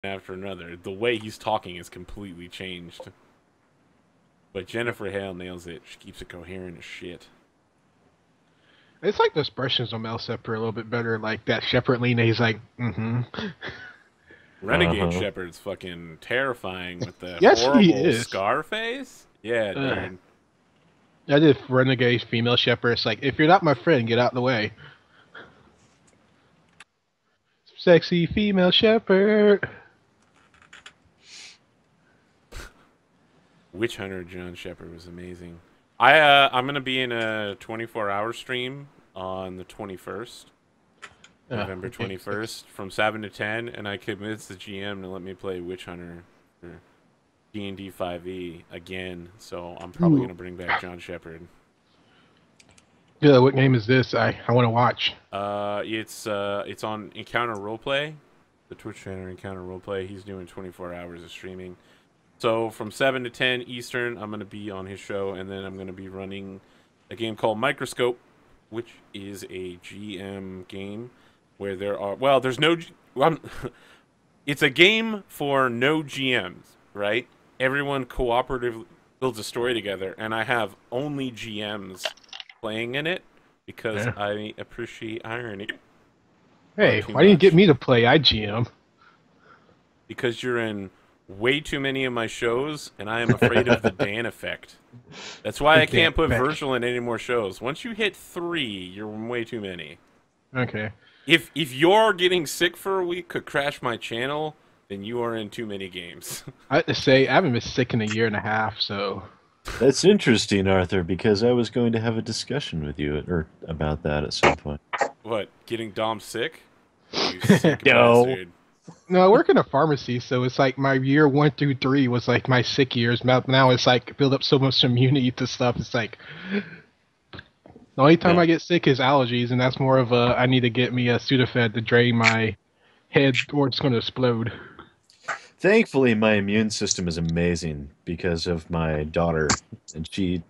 after another. The way he's talking is completely changed. But Jennifer Hale nails it. She keeps it coherent as shit. It's like the expressions on Mel Shepard a little bit better. Like that Shepard lean, he's like, mm-hmm. Renegade Shepard's fucking terrifying with the Yes, he horrible is. scar face. Yeah, dude. I did Renegade female Shepard. It's like, if you're not my friend, get out of the way. Sexy female Shepherd. Witch Hunter John Shepard was amazing. I'm gonna be in a 24-hour stream on the 21st, November 21st, from 7 to 10, and I convinced the GM to let me play Witch Hunter for D&D 5e again. So I'm probably gonna bring back John Shepard. Yeah, what game is this? I want to watch. It's on Encounter Roleplay, the Twitch channel Encounter Roleplay. He's doing 24 hours of streaming. So from 7 to 10 Eastern, I'm going to be on his show, and then I'm going to be running a game called Microscope, which is a GM game where there are, well, there's no, it's a game for no GMs, right? Everyone cooperatively builds a story together, and I have only GMs playing in it because I appreciate irony. Hey, why didn't you get me to play? I GM. Because you're in way too many of my shows, and I am afraid of the Dan effect. That's why I can't put Virgil in any more shows. Once you hit 3, you're way too many. Okay. If you're getting sick for a week could crash my channel, then you are in too many games. I have to say, I haven't been sick in a year and a half, so... That's interesting, Arthur, because I was going to have a discussion with you about that at some point. What, getting Dom sick? You sick bastard. No, I work in a pharmacy, so it's like my year 1 through 3 was like my sick years. Now it's like build up so much immunity to stuff. It's like the only time I get sick is allergies, and that's more of a I need to get me a Sudafed to drain my head or it's going to explode. Thankfully, my immune system is amazing because of my daughter, and she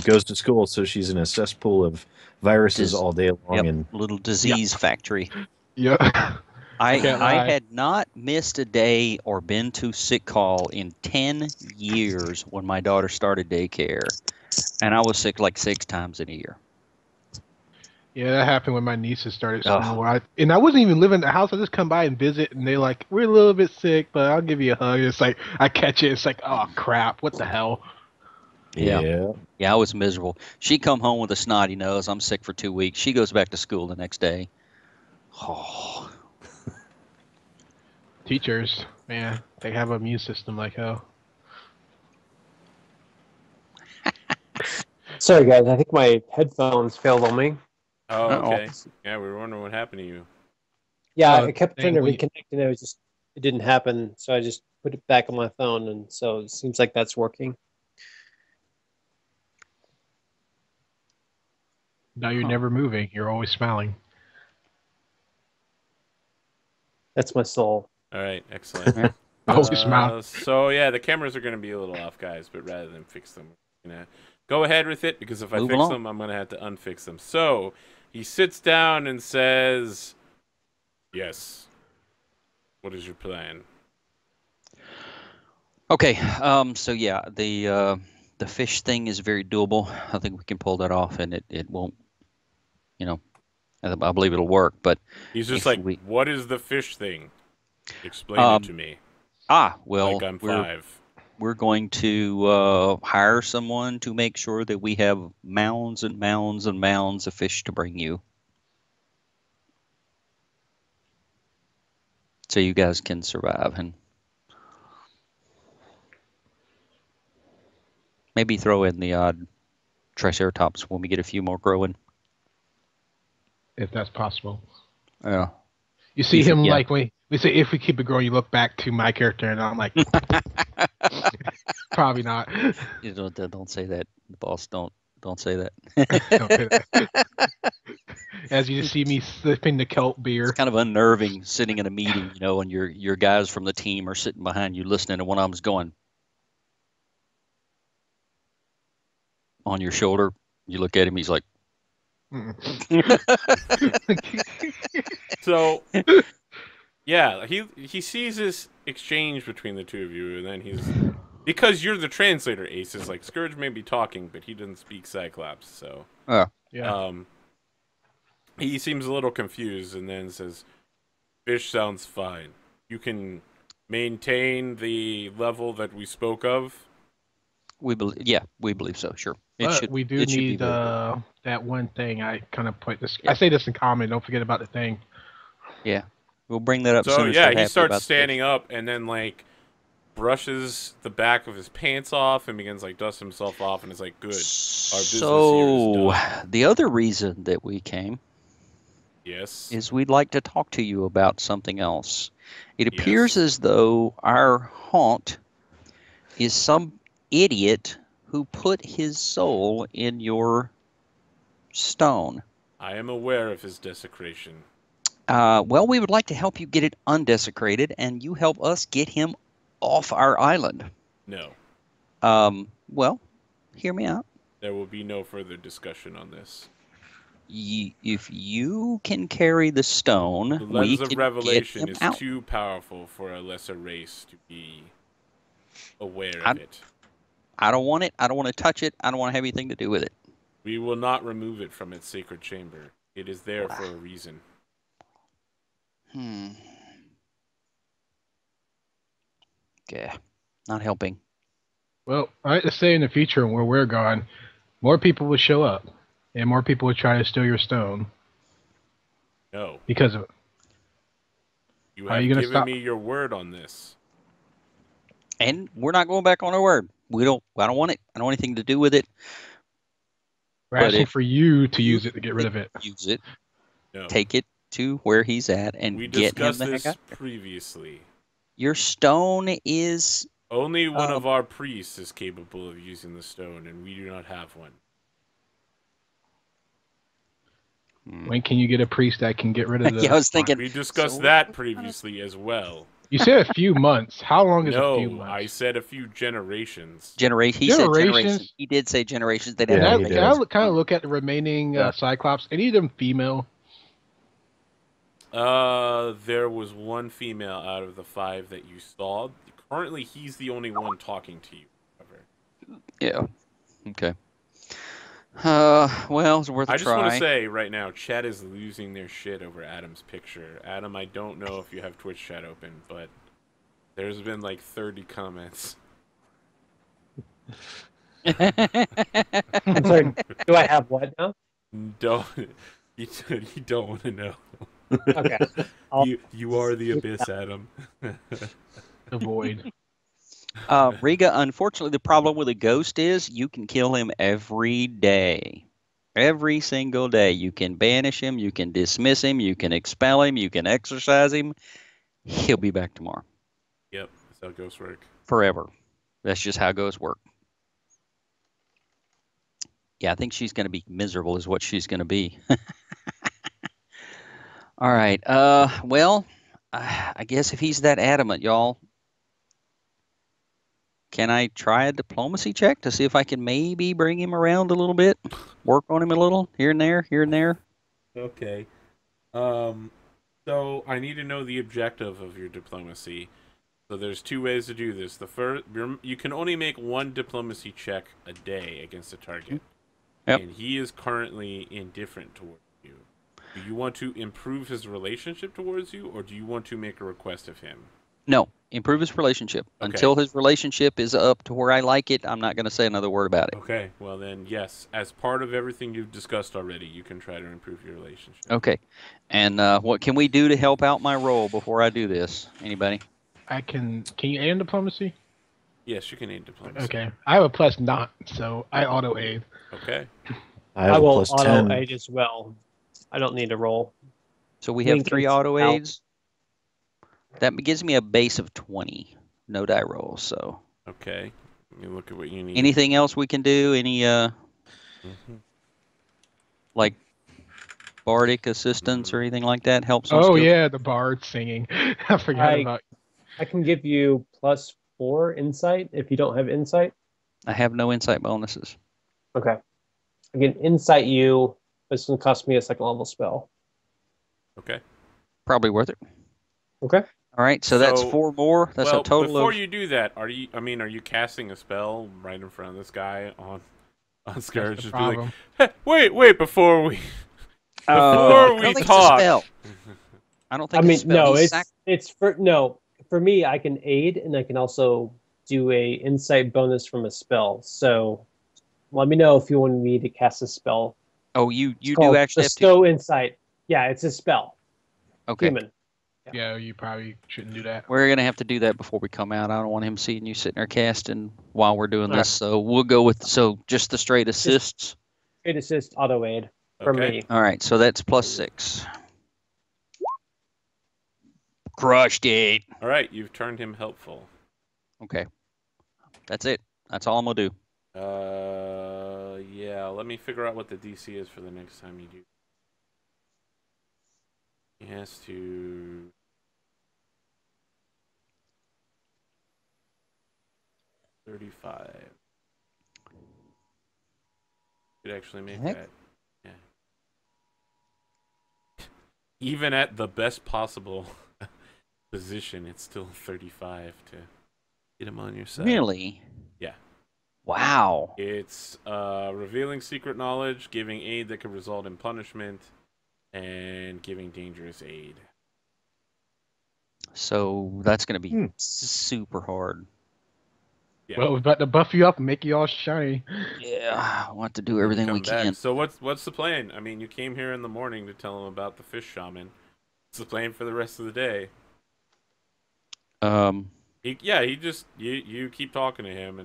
goes to school, so she's in a cesspool of viruses all day long. And little disease factory. Yeah. I had not missed a day or been to sick call in 10 years when my daughter started daycare, and I was sick like 6 times in a year. Yeah, that happened when my nieces started school. And I wasn't even living in the house. I just come by and visit, and they're like, "We're a little bit sick, but I'll give you a hug." It's like I catch it. It's like, oh crap, what the hell? Yeah, I was miserable. She come home with a snotty nose. I'm sick for 2 weeks. She goes back to school the next day. Oh. Teachers, man, they have an immune system like hell. Sorry, guys. I think my headphones failed on me. Oh, okay. Yeah, we were wondering what happened to you. Yeah, I kept trying to reconnect, and it didn't happen. So I just put it back on my phone, and so it seems like that's working. Now you're never moving. You're always smiling. That's my soul. All right, excellent. I hope you smile. So yeah, the cameras are going to be a little off, guys, but rather than fix them, I'm going to go ahead with it, because if I fix them, I'm going to have to unfix them. So he sits down and says, "Yes. What is your plan?" Okay, so yeah, the fish thing is very doable. I think we can pull that off, and it won't, I believe it'll work. But he's just like, "What is the fish thing? Explain it to me." Well, like I'm 5. We're going to hire someone to make sure that we have mounds and mounds and mounds of fish to bring you, so you guys can survive, and maybe throw in the odd Triceratops when we get a few more growing. If that's possible. Yeah. You see him like we say if we keep it growing, you look back to my character, and I'm like, probably not. You don't say that, boss. Don't say that. Don't say that. As you see me sipping the kelp beer. It's kind of unnerving sitting in a meeting, and your guys from the team are sitting behind you listening, and one of them's going on your shoulder. You look at him, he's like, So Yeah, he sees this exchange between the two of you, and then he's because you're the translator. Ace is like Scourge may be talking, but he doesn't speak Cyclops, so Yeah. He seems a little confused, and then says, "Fish sounds fine. You can maintain the level that we spoke of." We believe so. Sure, But we do need that one thing. I kind of put this. Yeah. I say this in common. Don't forget about the thing. Yeah, we'll bring that up. So soon as yeah, we're he starts about standing up, and then like brushes the back of his pants off and begins like dust himself off, and is like, "Good. Our business here is done." The other reason that we came, yes, is we'd like to talk to you about something else. It appears as though our haunt is some idiot who put his soul in your stone. I am aware of his desecration. Well, we would like to help you get it undesecrated, and you help us get him off our island. No. Well, hear me out. There will be no further discussion on this. If you can carry the stone, the lens of revelation is out. Too powerful for a lesser race to be aware of it. I don't want it. I don't want to touch it. I don't want to have anything to do with it. We will not remove it from its sacred chamber. It is there for a reason. Okay. Not helping. Well, I like to say in the future where we're gone, more people will show up, and more people will try to steal your stone. No. Because of it. You have given me your word on this. And we're not going back on our word. I don't want it. I don't want anything to do with it. We're asking for you to use it to get rid of it. Use it. No. Take it to where he's at and get him the heck out. We discussed this previously. Your stone is... Only one of our priests is capable of using the stone, and we do not have one. When can you get a priest that can get rid of the... Yeah, I was thinking... We discussed that previously as well. You said a few months. How long is a few months? No, I said a few generations. He said generations. He did say generations. Can I kind of look at the remaining Cyclops? Any of them female? There was one female out of the 5 that you saw. Currently, he's the only one talking to you. Yeah. Okay. Well, it's worth a try. I just want to say right now, chat is losing their shit over Adam's picture. Adam, I don't know if you have Twitch chat open, but there's been like 30 comments. I'm sorry. Do I have what now? You don't want to know. Okay. You are the abyss, Adam. The void. Riga, unfortunately, the problem with a ghost is you can kill him every day. Every single day. You can banish him, you can dismiss him, you can expel him, you can exorcise him. He'll be back tomorrow. Yep, that's how ghosts work. Forever. That's just how ghosts work. Yeah, I think she's going to be miserable is what she's going to be. All right. Well, I guess if he's that adamant, y'all, can I try a diplomacy check to see if I can maybe bring him around a little bit? Work on him a little, here and there, here and there? Okay. So I need to know the objective of your diplomacy. So there's 2 ways to do this. The first, you can only make 1 diplomacy check a day against a target. Yep. And he is currently indifferent towards you. Do you want to improve his relationship towards you, or do you want to make a request of him? No, improve his relationship. Okay. Until his relationship is up to where I like it, I'm not going to say another word about it. Okay, well then, yes. As part of everything you've discussed already, you can try to improve your relationship. Okay. And what can we do to help out my role before I do this? Anybody? Can you aid in diplomacy? Yes, you can aid diplomacy. Okay. I have a +9, so I auto-aid. Okay. I will have a +10. auto-aid as well. I don't need to roll. So we have 3 auto-aids. That gives me a base of 20. No die rolls, so. Okay. Let me look at what you need. Anything else we can do? Any, like, bardic assistance or anything like that? Helps on skill? Yeah, the bard singing. I forgot about. I can give you +4 insight if you don't have insight. I have no insight bonuses. Okay. I can insight you, but it's going to cost me a 2nd level spell. Okay. Probably worth it. Okay. All right, so that's 4 more. That's a total before of. you do that, are you casting a spell right in front of this guy on Scourge? That's the Just problem. be like, hey, wait, before we I we don't think talk. it's a spell. I don't think I it's a mean, spell. no, He's it's for no. For me, I can aid, and I can also do a insight bonus from a spell. So let me know if you want me to cast a spell. Oh, you do Called actually have to. Bestow Insight. Yeah, it's a spell. Okay. Human. Yeah, you probably shouldn't do that. We're going to have to do that before we come out. I don't want him seeing you sitting there casting while we're doing All this. So we'll go with just the straight assists. Straight assist, auto aid for me. All right, so that's +6. Crushed it. All right, you've turned him helpful. Okay. That's it. That's all I'm going to do. Yeah, let me figure out what the DC is for the next time you do. He has to... $35. Could actually make that. Yeah. Even at the best possible position, it's still 35 to get him on your side. Really? Yeah. Wow. It's revealing secret knowledge, giving aid that could result in punishment, and giving dangerous aid. So that's going to be super hard. Yeah. Well, we're about to buff you up and make you all shiny. Yeah, we'll have to do everything we can. So what's the plan? I mean, you came here in the morning to tell him about the fish shaman. What's the plan for the rest of the day? You keep talking to him,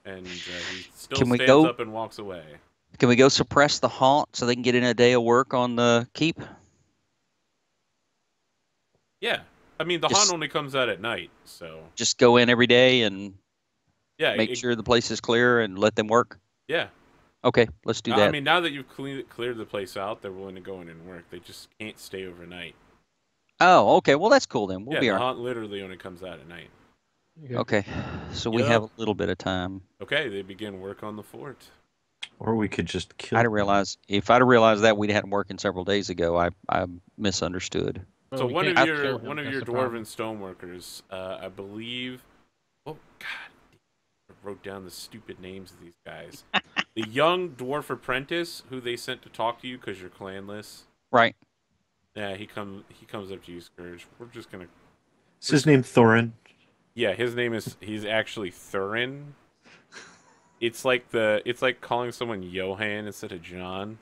and he still stands up and walks away. Can we go suppress the haunt so they can get in a day of work on the keep? Yeah, I mean the haunt only comes out at night, so just go in every day and make sure the place is clear and let them work. Yeah. Okay, let's do that. I mean, now that you've cleared the place out, they're willing to go in and work. They just can't stay overnight. Oh, okay. Well, that's cool then. The haunt literally only comes out at night. Okay, so we have a little bit of time. Okay, they begin work on the fort. Or we could just kill. If I'd have realized that we'd had him working several days ago, I misunderstood. So one of your dwarven stoneworkers, I believe. Oh God, I wrote down the stupid names of these guys. The young dwarf apprentice who they sent to talk to you because you're clanless. Right. Yeah, he comes up to you, Scourge. We're just gonna. Is his name Thorin? Yeah, he's actually Thurin. It's like calling someone Johan instead of John.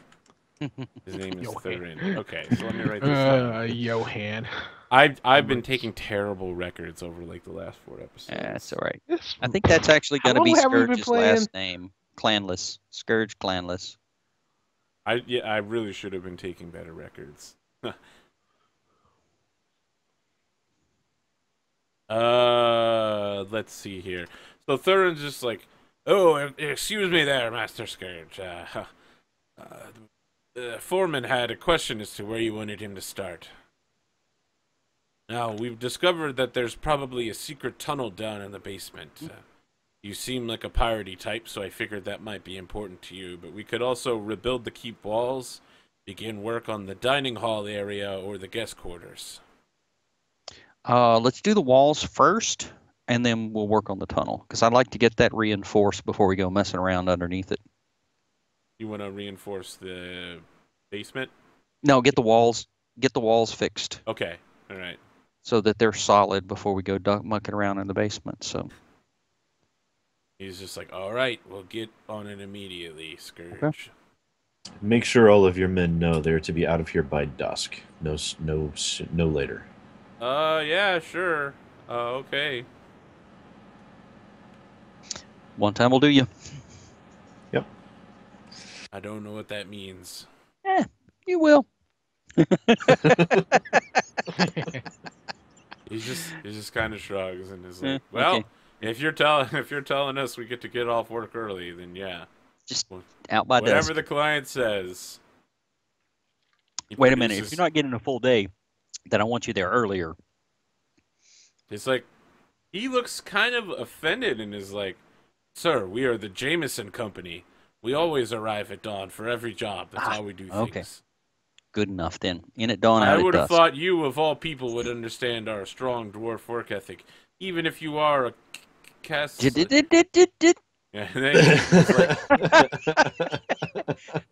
His name is Thurin. Okay, so let me write this down. Johan. I've been taking terrible records over like the last 4 episodes. That's all right. I think that's actually going to be Scourge's last name. Clanless. Scourge Clanless. I really should have been taking better records. Let's see here. So Thurin's just like, oh, excuse me there, Master Scourge. The foreman had a question as to where you wanted him to start. Now, we've discovered that there's probably a secret tunnel down in the basement. You seem like a piratey type, so I figured that might be important to you. But we could also rebuild the keep walls, begin work on the dining hall area or the guest quarters. Let's do the walls first, and then we'll work on the tunnel, because I'd like to get that reinforced before we go messing around underneath it. You want to reinforce the basement? No, get the walls fixed. Okay, all right. So that they're solid before we go mucking around in the basement. So he's just like, all right, we'll get on it immediately, Scourge. Okay. Make sure all of your men know they're to be out of here by dusk. No later. Yeah, sure. Okay. One time will do you. Yep. I don't know what that means. You will. He just kind of shrugs and is like, well, okay. if you're telling us we get to get off work early, then yeah. Just out by whatever dusk. the client says. Wait a minute. If you're not getting a full day, then I want you there earlier. It's like, he looks kind of offended and is like, sir, we are the Jameson Company. We always arrive at dawn for every job. That's how we do things. Okay. good enough then. In at dawn, I out at would have dusk. thought you, of all people, would understand our strong dwarf work ethic, even if you are a cast. Yeah, it's like,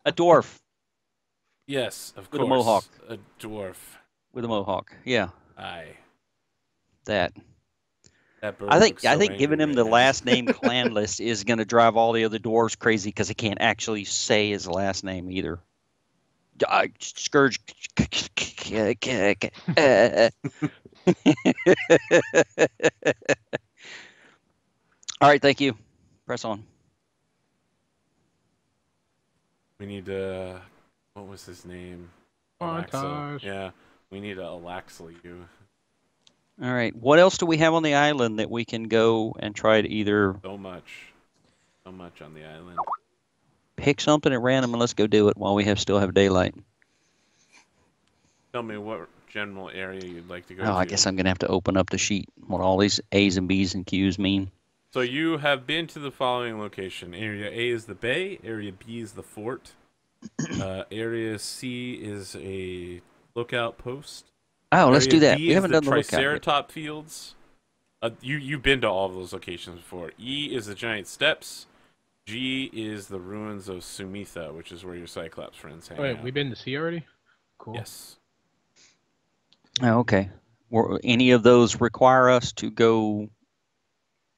A dwarf yes, of with a course, mohawk. a dwarf. With a mohawk, yeah, Aye, that. that bird I think looks so giving him angry the right now. last name clanless is going to drive all the other dwarves crazy because they can't actually say his last name either. Scourge. All right, thank you. Press on. We need what was his name? Montage. Yeah, we need to Alaxel you. All right, what else do we have on the island that we can go and try to either So much on the island. pick something at random and let's go do it while we still have daylight? Tell me what general area you'd like to go Oh, to. I guess I'm going to have to open up the sheet. What all these A's and B's and Q's mean. So you have been to the following location. Area A is the bay. Area B is the fort. Area C is a lookout post. Oh, let's do that. B We haven't is done the lookout yet. Triceratop fields. You've been to all of those locations before. E is the giant steps. G is the ruins of Sumitha, which is where your Cyclops friends hang Wait, out. we've been to sea already? Cool. Yes. Oh, okay. Any of those require us to go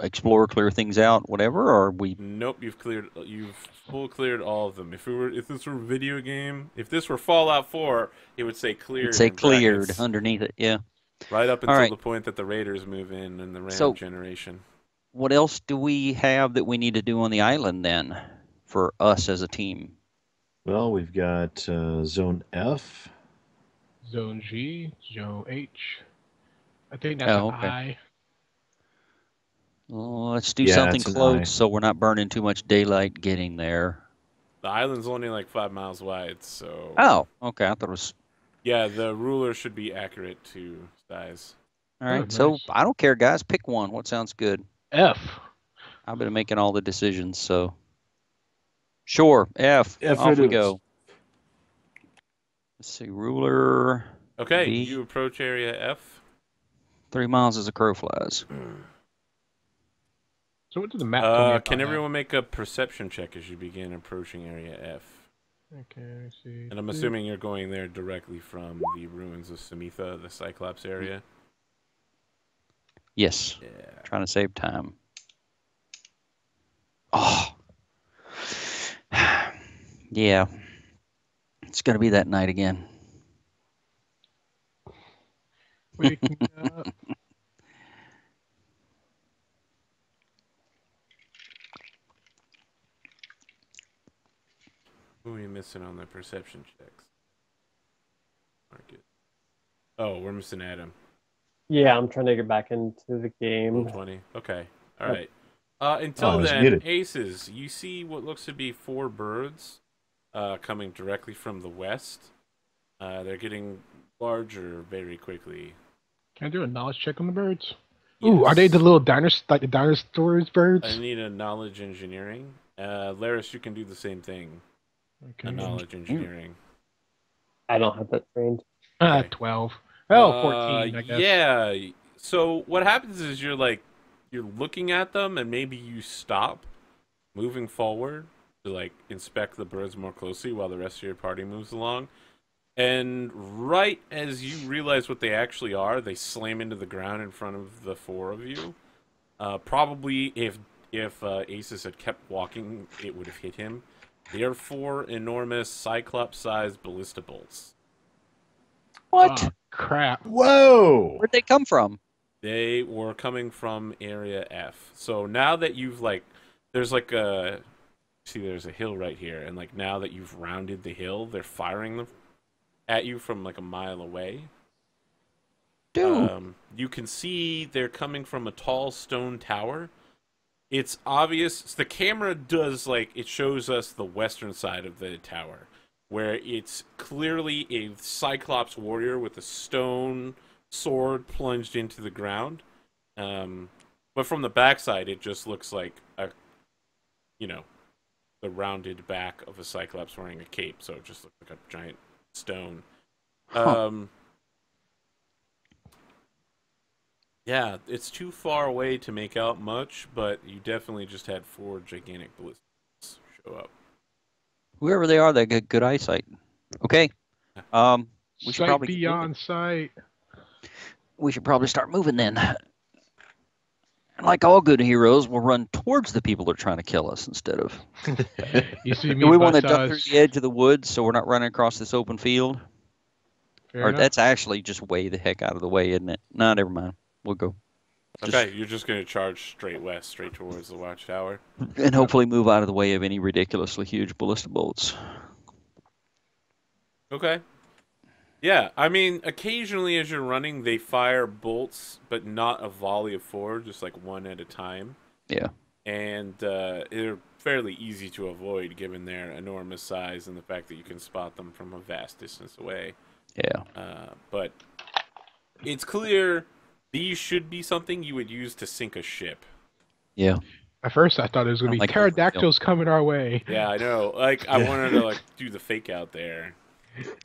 explore, clear things out, whatever, or we? Nope, you've full cleared all of them. If this were a video game, if this were Fallout 4, it would say cleared. It'd say in cleared brackets. underneath it. Yeah. Right up until right. the point that the raiders move in and the random So- generation. What else do we have that we need to do on the island then, for us as a team? Well, we've got Zone F. Zone G, Zone H. I think that's Oh, an okay. I. Well, let's do Yeah, something it's an close I. so we're not burning too much daylight getting there. The island's only like 5 miles wide, so Oh, okay. I thought it was. yeah, the ruler should be accurate to size. All right. Oh, So nice. I don't care, guys. Pick one. What sounds good? F. I've been making all the decisions, so. Sure. F. F Off it we is. go. Let's see. Ruler. Okay, B. you approach area F. 3 miles as a crow flies. So what did the map tell me about Can that? everyone make a perception check as you begin approaching area F? Okay, let's see. And I'm assuming you're going there directly from the ruins of Sumitha, the Cyclops area. Yes. Yeah. Trying to save time. Oh. Yeah. It's going to be that night again. Waking up. Who are we missing on the perception checks? Mark it. Oh, we're missing Adam. Yeah, I'm trying to get back into the game. 20. Okay. All Yep. right. Oh, Until I was then, muted. Aces, you see what looks to be 4 birds coming directly from the west. They're getting larger very quickly. Can I do a knowledge check on the birds? Ooh, are they the Yes. little dinosaurs, like the dinosaurs birds? I need a knowledge engineering. Laris, you can do the same thing. Okay. A knowledge engineering. I don't have that trained. Okay. 12. Oh, 14, I guess. Yeah. So what happens is you're looking at them and maybe you stop moving forward to like inspect the birds more closely while the rest of your party moves along. And right as you realize what they actually are, they slam into the ground in front of the 4 of you. Probably if Aces had kept walking, it would have hit him. They are 4 enormous Cyclops-sized ballista bolts. What? Oh, crap. Whoa! Where'd they come from? They were coming from area F. So now that you've there's a hill right here, and like now that you've rounded the hill, they're firing them at you from like a mile away. Dude. You can see they're coming from a tall stone tower. It's obvious. The camera does it shows us the western side of the tower, where it's clearly a Cyclops warrior with a stone sword plunged into the ground. But from the backside, it just looks like the rounded back of a Cyclops wearing a cape. So it just looks like a giant stone Yeah, it's too far away to make out much, but you definitely just had 4 gigantic ballistas show up. Whoever they are, they get good eyesight. Okay. We should Sight probably beyond sight. we should probably start moving then. Like all good heroes, we'll run towards the people that are trying to kill us instead of. You see me Do we want to bust duck through the edge of the woods so we're not running across this open field? Fair Or enough. that's actually just way the heck out of the way, isn't it? No, never mind. We'll go. Okay, you're just going to charge straight west, straight towards the watchtower. And hopefully move out of the way of any ridiculously huge ballista bolts. Okay. Yeah, I mean, occasionally as you're running, they fire bolts, but not a volley of 4, just like one at a time. Yeah. And they're fairly easy to avoid given their enormous size and the fact that you can spot them from a vast distance away. Yeah. But it's clear these should be something you would use to sink a ship. Yeah. At first, I thought it was going to be Like pterodactyls coming our way. Yeah, I know. Like, I wanted to like do the fake out there.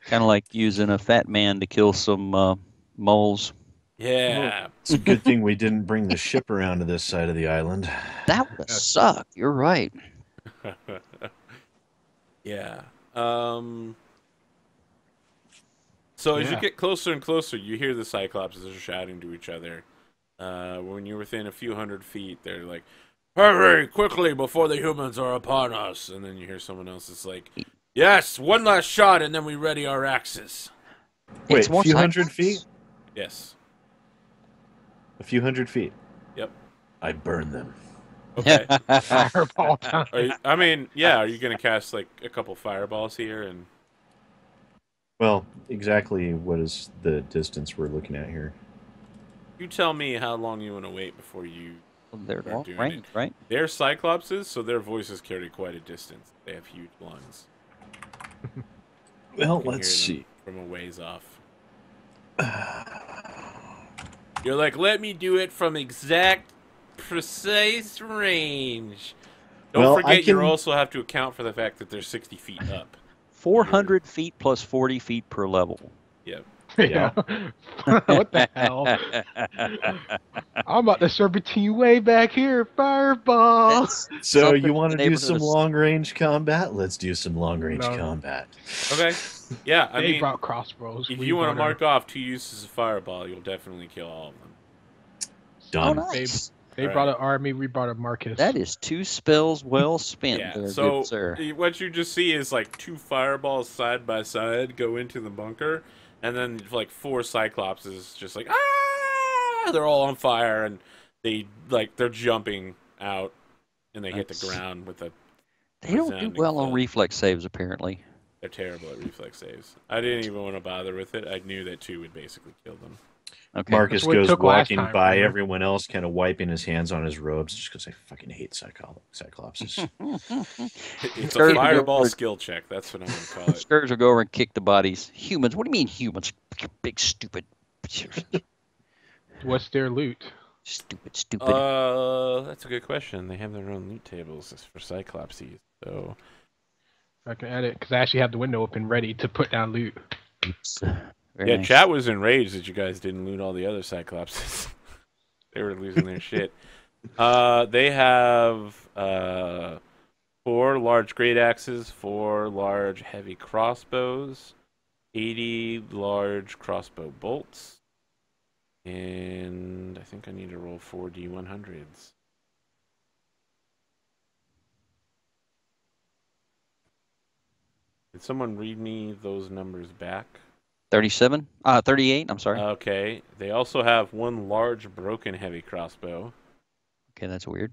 Kind of like using a fat man to kill some moles. Yeah. It's a good thing we didn't bring the ship around to this side of the island. That would have sucked. You're right. Yeah. So as you get closer and closer, you hear the Cyclopses are shouting to each other. When you're within a few hundred feet, they're like, "Hurry, quickly, before the humans are upon us!" And then you hear someone else that's like, "Yes, one last shot, and then we ready our axes." Wait, more a few Cyclops? hundred feet? Yes. A few hundred feet. Yep. I burn them. Okay. Fireball time. Are you going to cast like a couple fireballs here? And Well, exactly what is the distance we're looking at here? you tell me how long you want to wait before you They're start long doing range, it. right? They're Cyclopses, so their voices carry quite a distance. They have huge lungs. Well, You can let's hear them see. from a ways off. You're like, let me do it from exact, precise range. Don't Well, I forget, you can- also have to account for the fact that they're 60 feet up. 400 feet plus 40 feet per level. Yep. Yeah. What the hell? I'm about to serpentine way back here. Fireball. That's So something you in want to the do neighborhood some of- long-range combat? Let's do some long-range No. combat. Okay. Yeah, I They mean, brought crossbows. if We you want to brought mark off 2 uses of fireball, you'll definitely kill all of them. Oh, Done. nice. They brought an army. We brought a Marcus. That is 2 spells well spent, Yeah, there, so good sir. what you just see is like 2 fireballs side by side go into the bunker, and then like 4 Cyclopses just like, ah! They're all on fire, and they're jumping out, and they hit the That's- ground with a. They don't do resounding well on thud. reflex saves, apparently. They're terrible at reflex saves. I didn't even want to bother with it. I knew that 2 would basically kill them. Okay. Marcus That's what it goes took last walking time, by remember? everyone else, kind of wiping his hands on his robes, just because I fucking hate Cyclopses. It's Scourge a will fireball go- skill check. That's what I'm going to call it. Scourge will go over and kick the bodies. Humans? What do you mean humans? You big stupid. What's their loot? Stupid. That's a good question. They have their own loot tables for Cyclopses, so. I can edit because I actually have the window open ready to put down loot. Very Yeah, nice. chat was enraged that you guys didn't loot all the other Cyclopses. They were losing their shit. They have 4 large great axes, 4 large heavy crossbows, 80 large crossbow bolts, and I think I need to roll 4 D100s. Did someone read me those numbers back? 37? 38, I'm sorry. Okay. They also have 1 large broken heavy crossbow. Okay, that's weird. Weird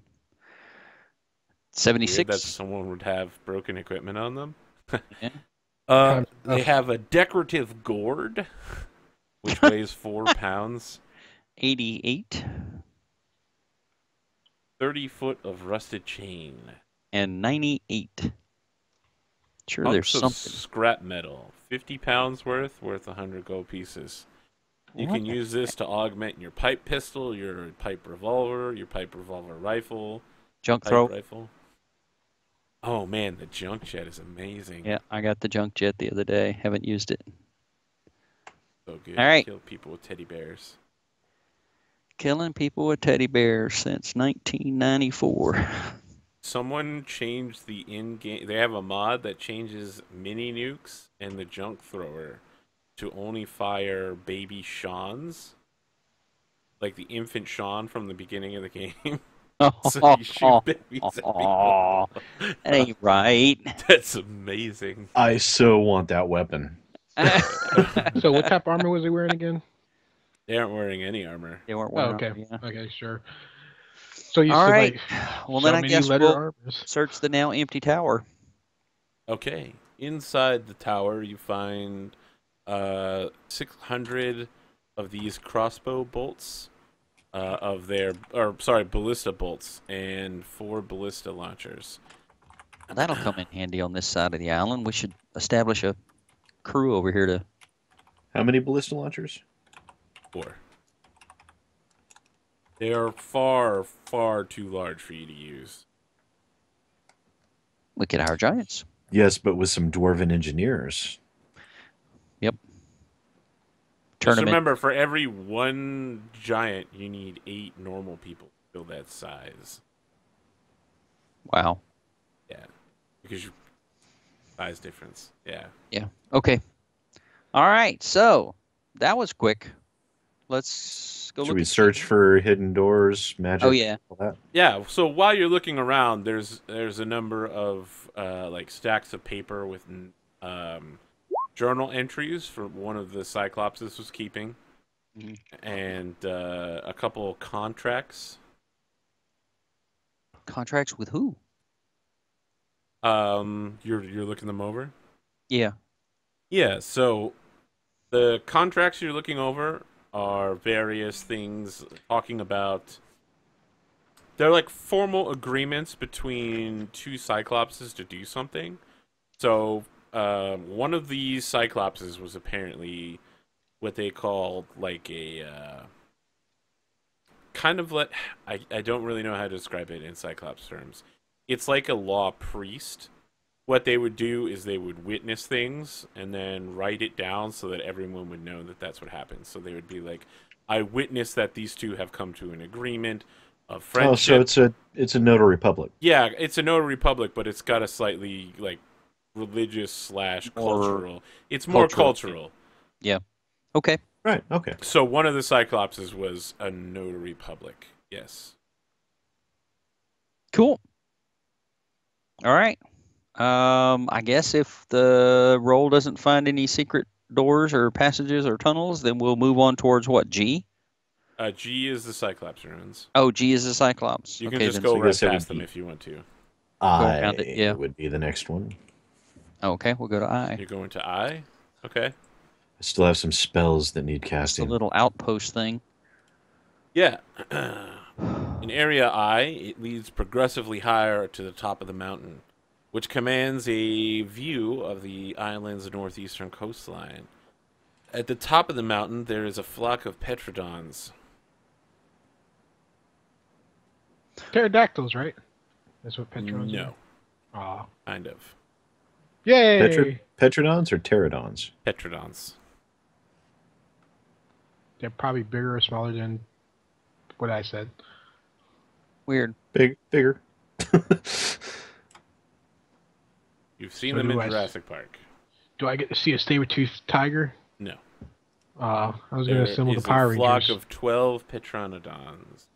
76. that someone would have broken equipment on them. Yeah. They have a decorative gourd, which weighs 4 pounds. 88. 30 foot of rusted chain. And 98. Sure, Hunks there's of something. scrap metal. 50 pounds worth 100 gold pieces. You can use this to augment your pipe pistol, your pipe revolver rifle, Junk pipe throw. rifle. Oh man, the junk jet is amazing. Yeah, I got the junk jet the other day. Haven't used it. So good. All right. Kill people with teddy bears. Killing people with teddy bears since 1994. Someone changed the in-game. They have a mod that changes mini nukes and the junk thrower to only fire baby Shawns, like the infant Shawn from the beginning of the game. So you shoot babies at people. That ain't right. That's amazing. I so want that weapon. So what type of armor was he wearing again? They aren't wearing any armor. They weren't Oh, wearing okay. armor, yeah. Okay, sure. So you All said right. like Well, so then I many guess letter we'll armors. search the now empty tower. Okay. Inside the tower, you find 600 of these crossbow bolts, ballista bolts, and 4 ballista launchers. Now, that'll come in handy on this side of the island. We should establish a crew over here to. How many ballista launchers? 4. They are far, far too large for you to use. We could hire giants. Yes, but with some dwarven engineers. Yep. Just Tournament. remember, for every 1 giant, you need 8 normal people to fill that size. Wow. Yeah. Because you size difference. Yeah. Yeah. Okay. All right. So that was quick. Let's go. Should look we at search for hidden doors, magic? Oh yeah. All that? Yeah, so while you're looking around, there's a number of like stacks of paper with journal entries for one of the Cyclopses was keeping, and a couple contracts. Contracts with who? You're looking them over? Yeah. Yeah, so the contracts you're looking over are various things talking about. They're like formal agreements between 2 Cyclopses to do something. So one of these Cyclopses was apparently what they called like a kind of like I don't really know how to describe it in Cyclops terms. It's like a law priest. What they would do is they would witness things and then write it down so that everyone would know that that's what happened. So they would be like, I witnessed that these 2 have come to an agreement of friendship. Oh, so it's a notary public. Yeah, it's a notary public, but it's got a slightly like religious / cultural. It's more cultural. Yeah. Okay. Right. Okay. So one of the Cyclopses was a notary public. Yes. Cool. All right. I guess if the roll doesn't find any secret doors or passages or tunnels, then we'll move on towards what, G? G is the Cyclops ruins. Oh, G is the Cyclops. You can okay, just then go so I right guess it would past them be- if you want to. around it, yeah. would be the next one. Okay, we'll go to I. You're going to I? Okay. I still have some spells that need It's a casting. little outpost thing. Yeah. In Area I, it leads progressively higher to the top of the mountain, which commands a view of the island's northeastern coastline. At the top of the mountain, there is a flock of petrodons. Pterodactyls, right? That's what Petrons No, are. Aw. kind of. Yay! Petrodons or pterodons? Petrodons. They're probably bigger or smaller than what I said. Weird. Bigger. You've seen So them in do I- Jurassic Park. Do I get to see a saber-toothed tiger? No. I was going to There assemble the is Power a flock Rangers. of 12 Petronodons.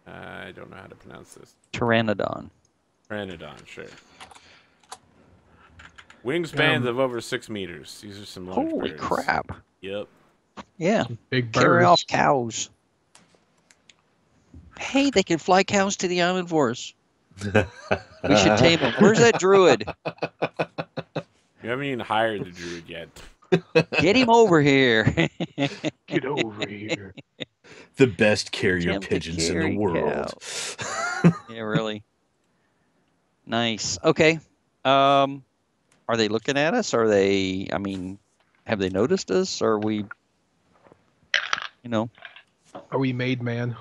I don't know how to pronounce this. Pteranodon. Pteranodon, sure. Wingspans of over 6 meters. These are some large Holy birds. crap. Yep. Yeah. Big birds. Carry off cows. Hey, they can fly cows to the island for us. We should tame them. Where's that druid? You haven't even hired the druid yet. Get him over here. Get over here. The best carrier Attempt to pigeons in carry the world. Yeah, really. Nice. Okay. Are they looking at us? Are they, I mean, have they noticed us? Are we, you know? Are we made men?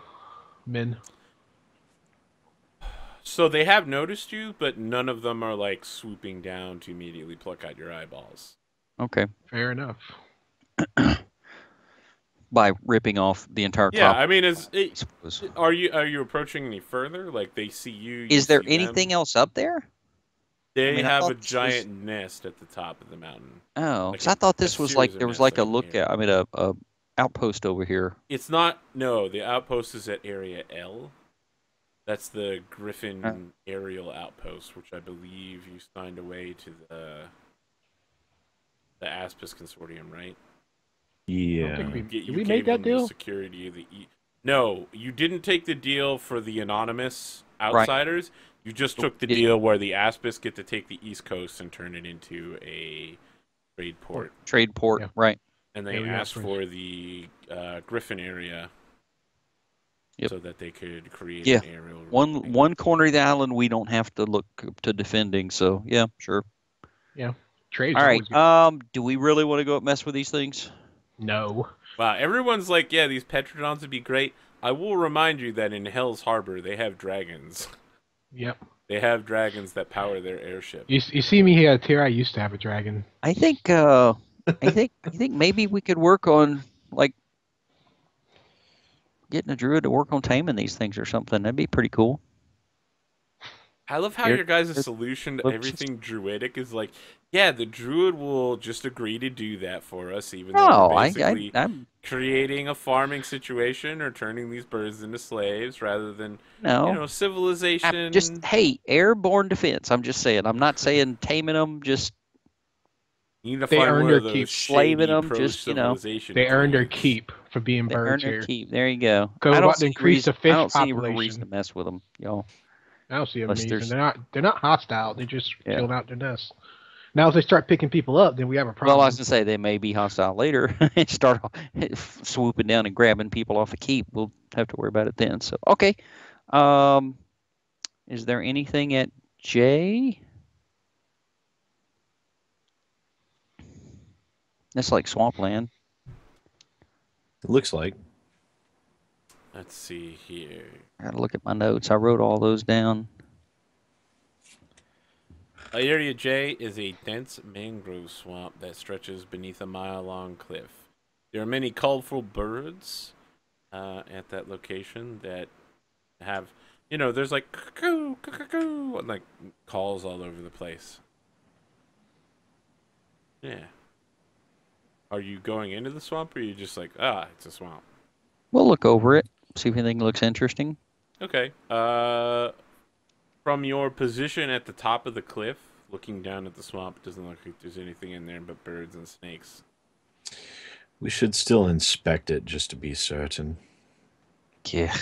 So they have noticed you, but none of them are like swooping down to immediately pluck out your eyeballs. Okay. Fair enough. by ripping off the entire Yeah, top. I mean, I suppose. are you approaching any further? Like they see you. Is there see them? anything else up there? They I have a thought this giant nest at the top of the mountain. Oh, Like because I thought this a was series like of there was nests like a I can look hear. at. I mean, a outpost over here. It's not. No, the outpost is at Area L. That's the Griffin aerial outpost, which I believe you signed away to the Aspis Consortium, right? Yeah. Did You we gave make that them the deal? security of the No, you didn't take the deal for the anonymous outsiders. You just took the deal where the Aspis get to take the East Coast and turn it into a trade port. Trade port, Yeah. right? And they Area asked outpost. for the Griffin area so that they could create Yeah. an aerial. One corner of the island we don't have to look to defending. So yeah, sure. Yeah. Trade. All right. Do we really want to go mess with these things? No. Wow, everyone's like, yeah, these Petrodons would be great. I will remind you that in Hell's Harbor they have dragons. Yep. They have dragons that power their airship. You see me here here. I used to have a dragon. I think I think maybe we could work on like getting a druid to work on taming these things or something. That'd be pretty cool. I love how your guys' solution to everything druidic is like, yeah, the druid will just agree to do that for us, even though we're basically I'm creating a farming situation or turning these birds into slaves rather than no civilization. just hey, airborne defense. I'm just saying. I'm not saying taming them. Just you need to They find earned one their of those keep. Slaving them, just, pro-civilization They earned their druids. keep for being they earn birds their here. keep. There you go. Because I we're don't about to see increase the fish I don't see any real population. reason to mess with them, y'all. I don't see them Unless reason. there's- They're not hostile. They're just chilling out their nests. Now if they start picking people up, then we have a problem. Well, I was gonna say they may be hostile later and start swooping down and grabbing people off the keep. We'll have to worry about it then. So okay. Is there anything at J? That's like swampland. It looks like. Let's see here. I gotta look at my notes. I wrote all those down. Area J is a dense mangrove swamp that stretches beneath a mile-long cliff. There are many colorful birds at that location that have, there's like cuckoo, cuckoo, and like calls all over the place. Yeah. Are you going into the swamp, or are you just like, it's a swamp? We'll look over it, see if anything looks interesting. Okay. From your position at the top of the cliff, looking down at the swamp, it doesn't look like there's anything in there but birds and snakes. We should still inspect it just to be certain. Yeah.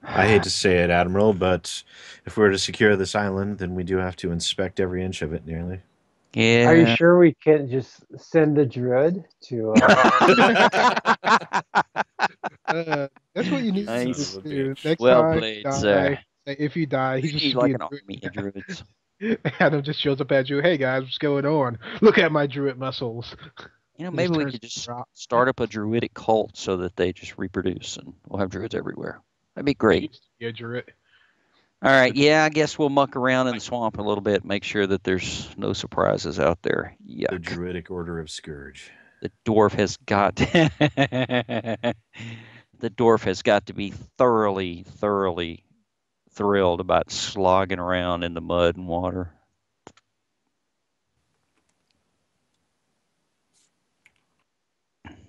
I hate to say it, Admiral, but if we're to secure this island, then we do have to inspect every inch of it nearly. Yeah. Are you sure we can't just send the druid to? That's what you need Nice. to do. Bitch. Next Well time played, you die, sir. if you die, You he just need be like a an army of druids. Adam just shows up at you. Hey guys, what's going on? Look at my druid muscles. You know, He maybe just we turns could to just rock. start up a druidic cult so that they just reproduce, and we'll have druids everywhere. That'd be He great. used to be a druid. All right, yeah, I guess we'll muck around in the swamp a little bit, make sure that there's no surprises out there. The Yuck. Druidic Order of Scourge. The dwarf has got the dwarf has got to be thoroughly thrilled about slogging around in the mud and water.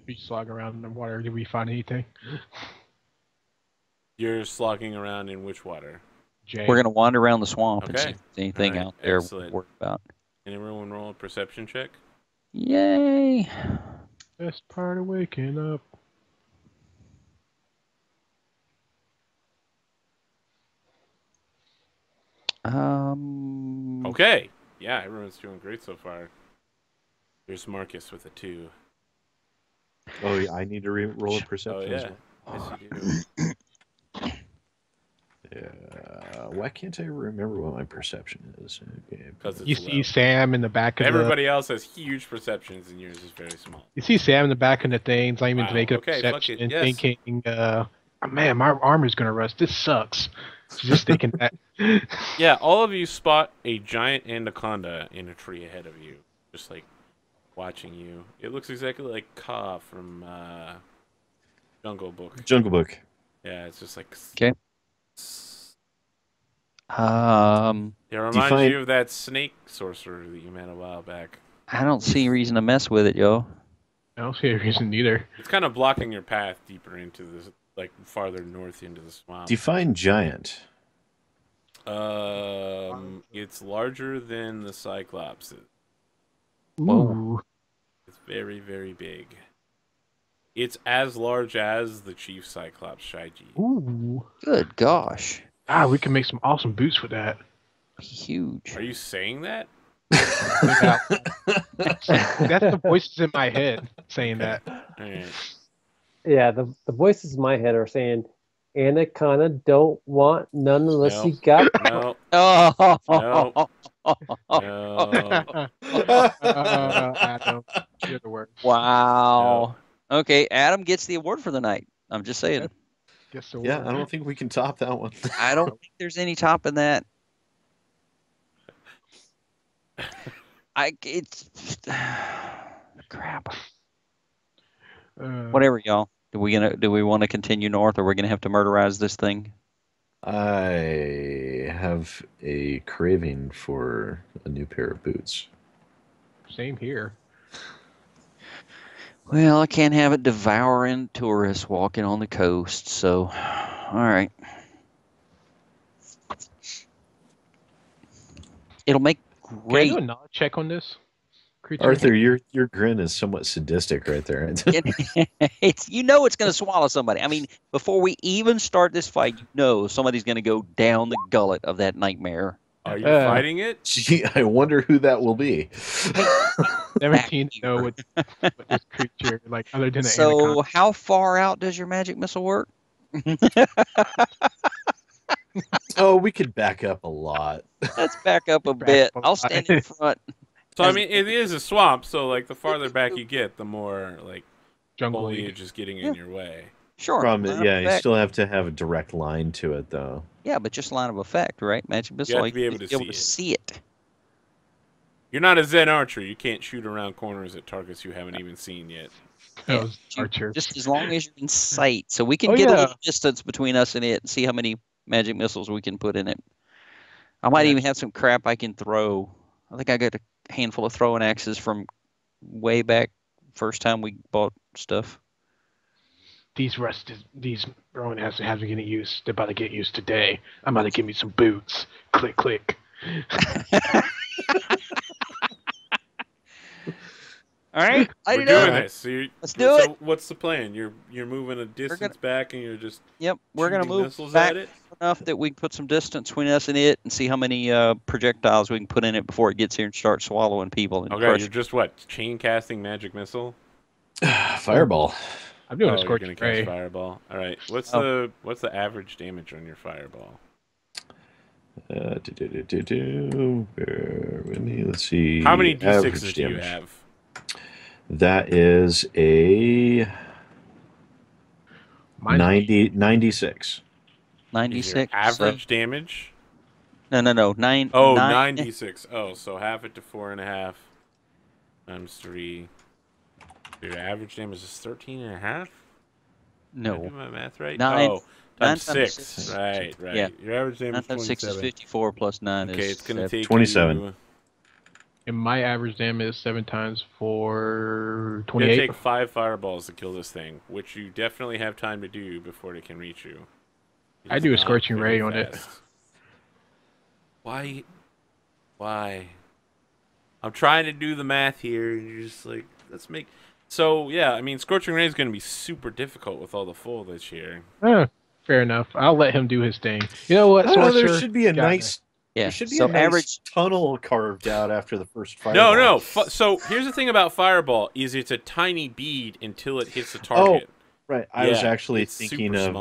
We slog around in the water. Did we find anything? You're slogging around in which water? Jay. We're gonna wander around the swamp and see Okay. if there's anything All right, out there excellent. we're worried about. Can everyone roll a perception check? Yay! Best part of waking up. Okay. Yeah, everyone's doing great so far. There's Marcus with a 2. Oh, yeah, I need to roll a perception Oh, as yeah. well. Yes, you do. Why can't I remember what my perception is? Okay. Because it's You low. see Sam in the back of Everybody else has huge perceptions, and yours is very small. You see Sam in the back of the things. I'm even Wow, making a okay, fuck perception it, and yes. thinking, man, my armor's gonna rust. This sucks. Just thinking that. Yeah, all of you spot a giant anaconda in a tree ahead of you. Just like watching you. It looks exactly like Ka from Jungle Book. Jungle Book. Yeah, it's just like. Okay. It reminds you of that snake sorcerer that you met a while back. I don't see a reason to mess with it, yo. I don't see a reason either. It's kind of blocking your path deeper into this, like farther north into the swamp. Define giant. It's larger than the Cyclops. Ooh. It's very, very big. It's as large as the Chief Cyclops Shaiji. Ooh. Good gosh. Ah, we can make some awesome boots with that. Huge. Are you saying that? That's the voices in my head saying that. Right. Yeah, the voices in my head are saying, Anaconda don't want none unless you got. No. Oh. No. Adam, you're the worst. Wow. No. Okay, Adam gets the award for the night. I'm just saying. Guess so. Yeah, I don't think we can top that one. I don't think there's any topping that. It's crap. Whatever, y'all. Do we want to continue north, or we're gonna have to murderize this thing? I have a craving for a new pair of boots. Same here. Well, I can't have it devouring tourists walking on the coast, so all right. It'll make great. Can I do a knowledge check on this creature? Arthur, your grin is somewhat sadistic right there. It's it's going to swallow somebody. I mean, before we even start this fight, somebody's going to go down the gullet of that nightmare. Are you fighting it? Gee, I wonder who that will be. 17 to know what this creature, like, other than the So, anaconda. how far out does your magic missile work? Oh, we could back up a lot. Let's back up a bit. I'll stand in front. So I mean, it is a swamp. So like, the farther back you get, the more like foliage is getting in your way. Sure. You still have to have a direct line to it, though. Yeah, but just line of effect, right? Magic missile, You have to be able to see it. You're not a Zen archer. You can't shoot around corners at targets you haven't even seen yet. Yeah, Archer. Just as long as you're in sight, so we can get a little distance between us and it, and see how many magic missiles we can put in it. I might even have some crap I can throw. I think I got a handful of throwing axes from way back first time we bought stuff. These throwing axes haven't get used. They're about to get used today. I'm about to give me some boots. Click, click. All right, we're doing this. So let's do it. What's the plan? You're moving a distance back, and you're just we're gonna move back enough that we can put some distance between us and it, and see how many projectiles we can put in it before it gets here and starts swallowing people. And okay, you're just chain casting magic missile. Fireball. I'm doing a You're scorching gonna ray. cast fireball. All right. What's the average damage on your fireball? Let's see. How many d6s do you have? That is a 96. 96. Average damage? No. 9. Oh, 96. Oh, so half it to 4.5 times 3. Your average damage is 13.5? No. Did I do my math right? 9. Oh, times 6. Right. Yeah. Your average damage is 27. 6 is 54 plus 9 is... Okay, it's going to take 27. And my average damage is 7 times 4, 28. It's going to take 5 fireballs to kill this thing, which you definitely have time to do before it can reach you. I do a scorching ray on it. Why? I'm trying to do the math here, and you're just like, let's make... So, yeah, I mean, Scorching Ray is going to be super difficult with all the foliage here. Fair enough. I'll let him do his thing. You know what? There should be a nice... Yeah, there should be a nice tunnel carved out after the first fireball. No. So, here's the thing about Fireball, is it's a tiny bead until it hits the target. Oh, right. I was actually thinking of...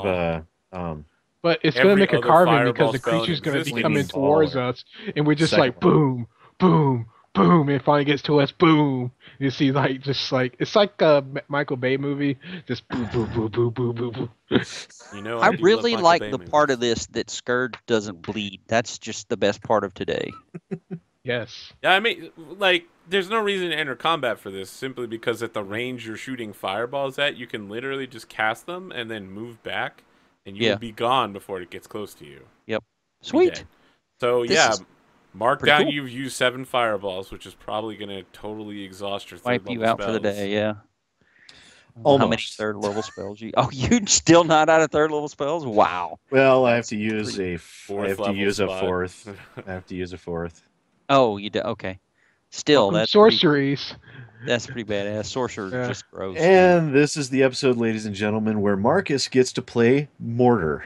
but it's going to make a carving because the creature's going to be coming towards us, and we're just like, boom, boom, boom, and it finally gets to us, boom. You see, it's like a Michael Bay movie, just boom, boom, boom, boom, boom, boom, boom. I really like the part of this that Scourge doesn't bleed. That's just the best part of today. Yes. Yeah, I mean, like, there's no reason to enter combat for this, simply because at the range you're shooting fireballs at, you can literally just cast them and then move back, and you will be gone before it gets close to you. Yep. Sweet. So mark pretty down cool. you've used 7 fireballs, which is probably going to totally exhaust your third Wipe you level out spells. for the day, yeah. Almost. How many third level spells you? Oh, you still not out of third level spells? Wow. Well, I have to use a fourth I have to use a spot. fourth. I have to use a fourth. Oh, you do. Okay. Still, Welcome that's sorceries. That's pretty badass. Sorcerer's just gross. And this is the episode, ladies and gentlemen, where Marcus gets to play Mortar.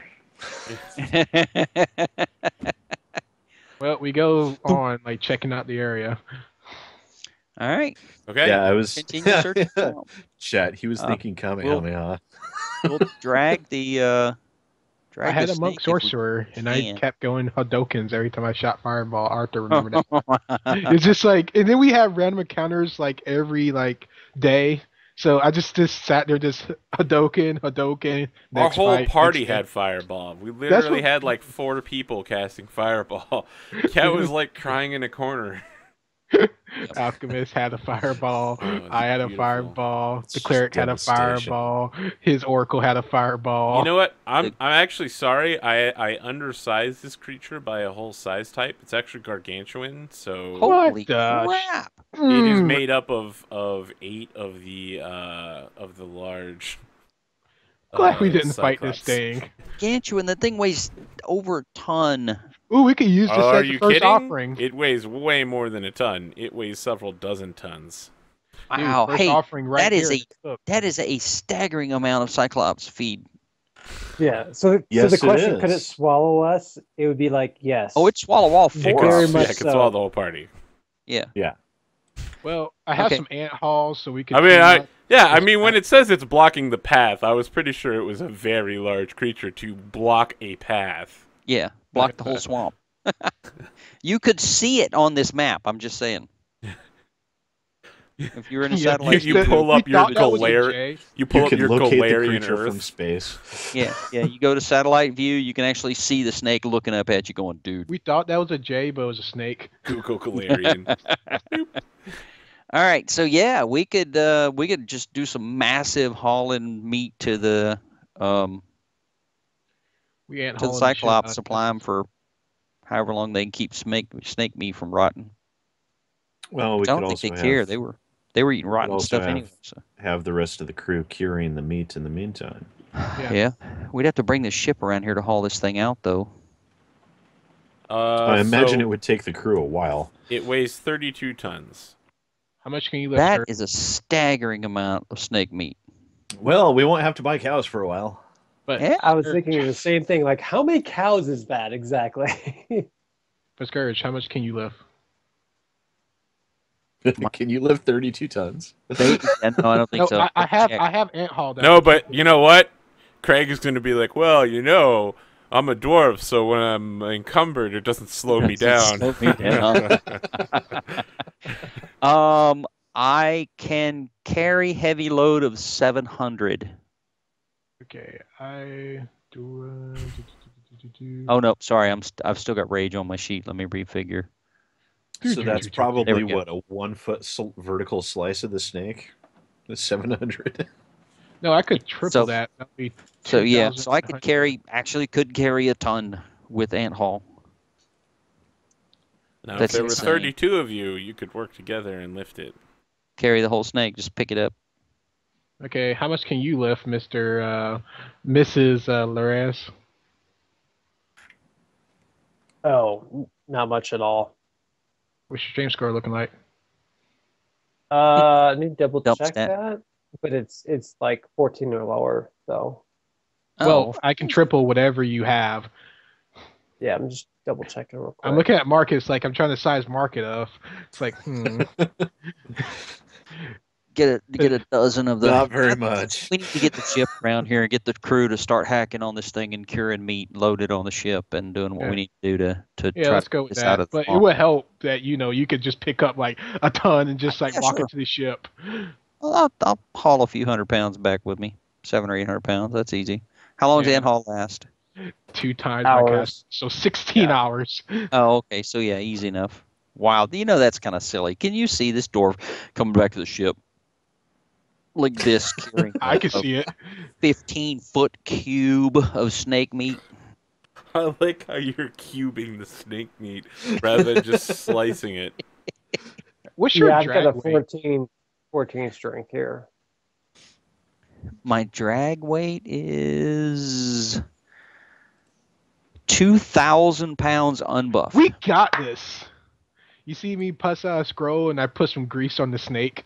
Well, we go on like checking out the area. All right. Okay. Yeah, I was. Continue searching. Chat. He was thinking Kamehameha. We'll drag the. I had a monk sorcerer, and I kept going Hadokens every time I shot fireball. Arthur remembered that. It's just like, and then we have random encounters like every like day. So I just sat there, just Hadoken. Our whole party had fireball. We literally had like 4 people casting fireball. Cat was like crying in a corner. Alchemist had a fireball. Oh, I had a beautiful. fireball. It's The cleric just had a devastation. fireball. His oracle had a fireball. You know what? I'm actually sorry. I undersized this creature by a whole size type. It's actually gargantuan. So Holy the crap! it is made up of 8 of the large. Glad we didn't fight this Cyclops. thing. Gargantuan, that thing weighs over a ton. Ooh, we could use this Are as the you first kidding? offering. It weighs way more than a ton. It weighs several dozen tons. Dude, Wow. first Hey, offering right that is here. that is a staggering amount of Cyclops feed. Yeah. So Yes, the it question, could it is. swallow us? It would be like yes. Oh, it'd swallow all It 4. could, Very yeah, much it could so. swallow the whole party. Yeah. Well, I have Okay. some ant halls, so we could. I mean, clean up. I mean, when it says it's blocking the path, I was pretty sure it was a very large creature to block a path. Yeah. Block the whole swamp. You could see it on this map. I'm just saying. If you're in a Yeah, satellite, you pull up we your thought that was a Galar- J. You pull You up can your locate the Golarion creature from Earth. space. yeah. You go to satellite view. You can actually see the snake looking up at you, going, "Dude." We thought that was a J, but it was a snake. Google Golarion. All right, so yeah, we could just do some massive hauling meat to the We ant to the hauling the shit out Cyclops, of supply them for however long they can keep snake meat from rotting. Well, we I could don't think also they care. have, They were eating rotten also stuff have- anyway. So. have the rest of the crew curing the meat in the meantime. Yeah, we'd have to bring the ship around here to haul this thing out, though. I imagine So it would take the crew a while. it weighs 32 tons. How much can you lift? That sir? is a staggering amount of snake meat. Well, we won't have to buy cows for a while. But Yeah. I was thinking the same thing. Like, how many cows is that exactly? But Scourge, how much can you lift? Can you lift 32 tons? No, I don't think No, so. I have Check. ant haul. that No, much. but you know what? Craig is going to be like, well, you know, I'm a dwarf, so when I'm encumbered, it doesn't slow me down. Slow me down. I can carry heavy load of 700. Okay, I do. Oh no, sorry, I've still got rage on my sheet. Let me refigure. So that's There probably we go. what, a 1 foot vertical slice of the snake? That's 700. No, I could triple So- that. That'd be So yeah, 2,000. so I could carry a ton with ant haul. Now, if That's there were insane. 32 of you, you could work together and lift it. Carry the whole snake, just pick it up. Okay, how much can you lift, Mrs. Larez? Oh, not much at all. What's your stream score looking like? I need to double Dump check stat. that, but it's like 14 or lower. So Well, I can triple whatever you have. yeah, I'm just double checking real quick. I'm looking at markets, like I'm trying to size market up. It's like, get a dozen of the. Not very much. We need to get the ship around here and get the crew to start hacking on this thing and curing meat loaded on the ship and doing what Yeah. we need to do to yeah, try let's to go get with this out that. of the But it swamp. would help that you could just pick up like a ton and just like Yeah, walk sure. into the ship. Well, I'll haul a few 100 pounds back with me, 700 or 800 pounds. That's easy. How long does Yeah. ant haul last? 2 times my Hours. cast, so 16 Yeah. hours. Oh, okay. So yeah, easy enough. wild. You know that's kind of silly. Can you see this dwarf coming back to the ship like this, carrying I can see it. 15-foot cube of snake meat? I like how you're cubing the snake meat rather than just slicing it. What's your Yeah, I've drag got a weight? 14 strength here. My drag weight is 2,000 pounds unbuffed. We got this. You see me pass out a scroll and I put some grease on the snake.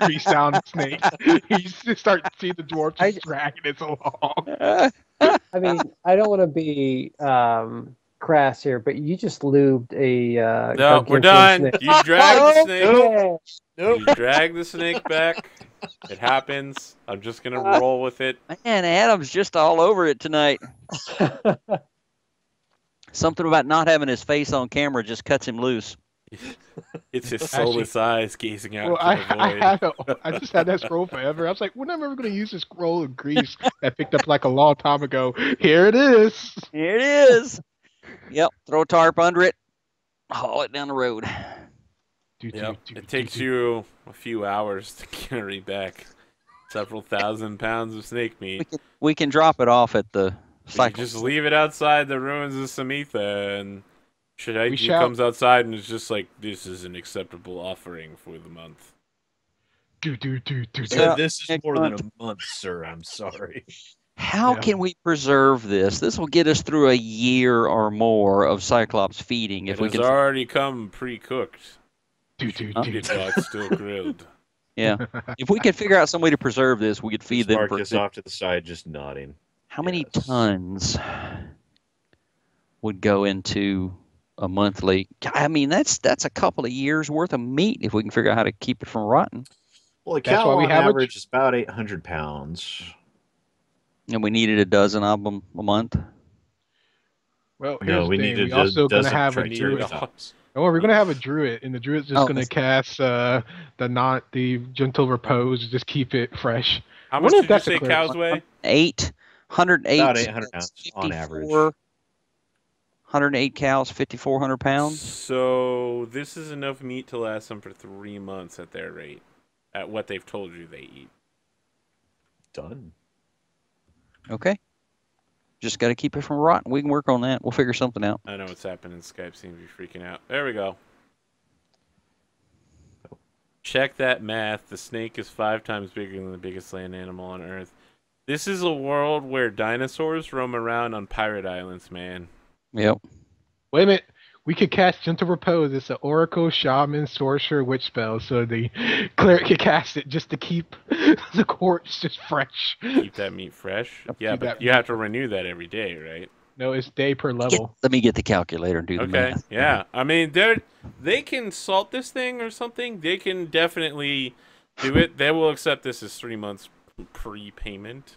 grease down the snake. You just start to see the dwarf just dragging it along. I mean, I don't want to be crass here, but you just lubed a. No, we're gargantuan done. snake. You drag the snake. Okay. Nope. You drag the snake back. It happens. I'm just gonna roll with it. Man, Adam's just all over it tonight. Something about not having his face on camera just cuts him loose. It's his soulless eyes gazing out Well, into the void. I just had that scroll forever. I was like, when am I ever going to use this scroll of grease that I picked up like a long time ago? Here it is. Here it is. Yep, throw a tarp under it, haul it down the road. Yep. It takes you a few hours to carry back several thousand pounds of snake meat. We can drop it off at the You Cycles. just leave it outside the ruins of Samitha, and Shaddai shall- comes outside and is just like, "This is an acceptable offering for the month." Yeah. This is Next more than month. a month, sir. I'm sorry. How Yeah. can we preserve this? This will get us through a year or more of Cyclops feeding if It we has can. already come pre-cooked. Eat Huh? it while it's still grilled. Yeah, if we could figure out some way to preserve this, we could feed them. For, Marcus off to the side, just nodding. how many Yes. tons would go into a monthly? I mean, that's a couple of years worth of meat if we can figure out how to keep it from rotting. Well, a That's cow why we on have average is about 800 pounds. And we needed a dozen of them a month. Well, No, here's we the thing. needed We also a going to dozen have a tractors. druid. triceratops. Oh, we're going to have a druid, and the druid's just Oh, going to cast the gentle repose, just keep it fresh. How I much wonder if did you that's a say clear- cows weigh? 808. About 800 pounds on average. 108 cows, 5,400 pounds. So this is enough meat to last them for 3 months at their rate, at what they've told you they eat. Done. Okay. Just got to keep it from rotting. We can work on that. We'll figure something out. I know what's happening. Skype seems to be freaking out. There we go. Check that math. The snake is 5 times bigger than the biggest land animal on Earth. This is a world where dinosaurs roam around on pirate islands, man. Yep. Wait a minute. We could cast gentle repose. It's an oracle, shaman, sorcerer, witch spell. So the cleric could cast it just to keep the corpse just fresh. Keep that meat fresh. Yeah, Keep but that you have to renew that every day, right? No, it's day per level. Let me get the calculator and do the Okay, math. yeah. I mean, they can salt this thing or something. They can definitely do it. They will accept this as 3 months prepayment.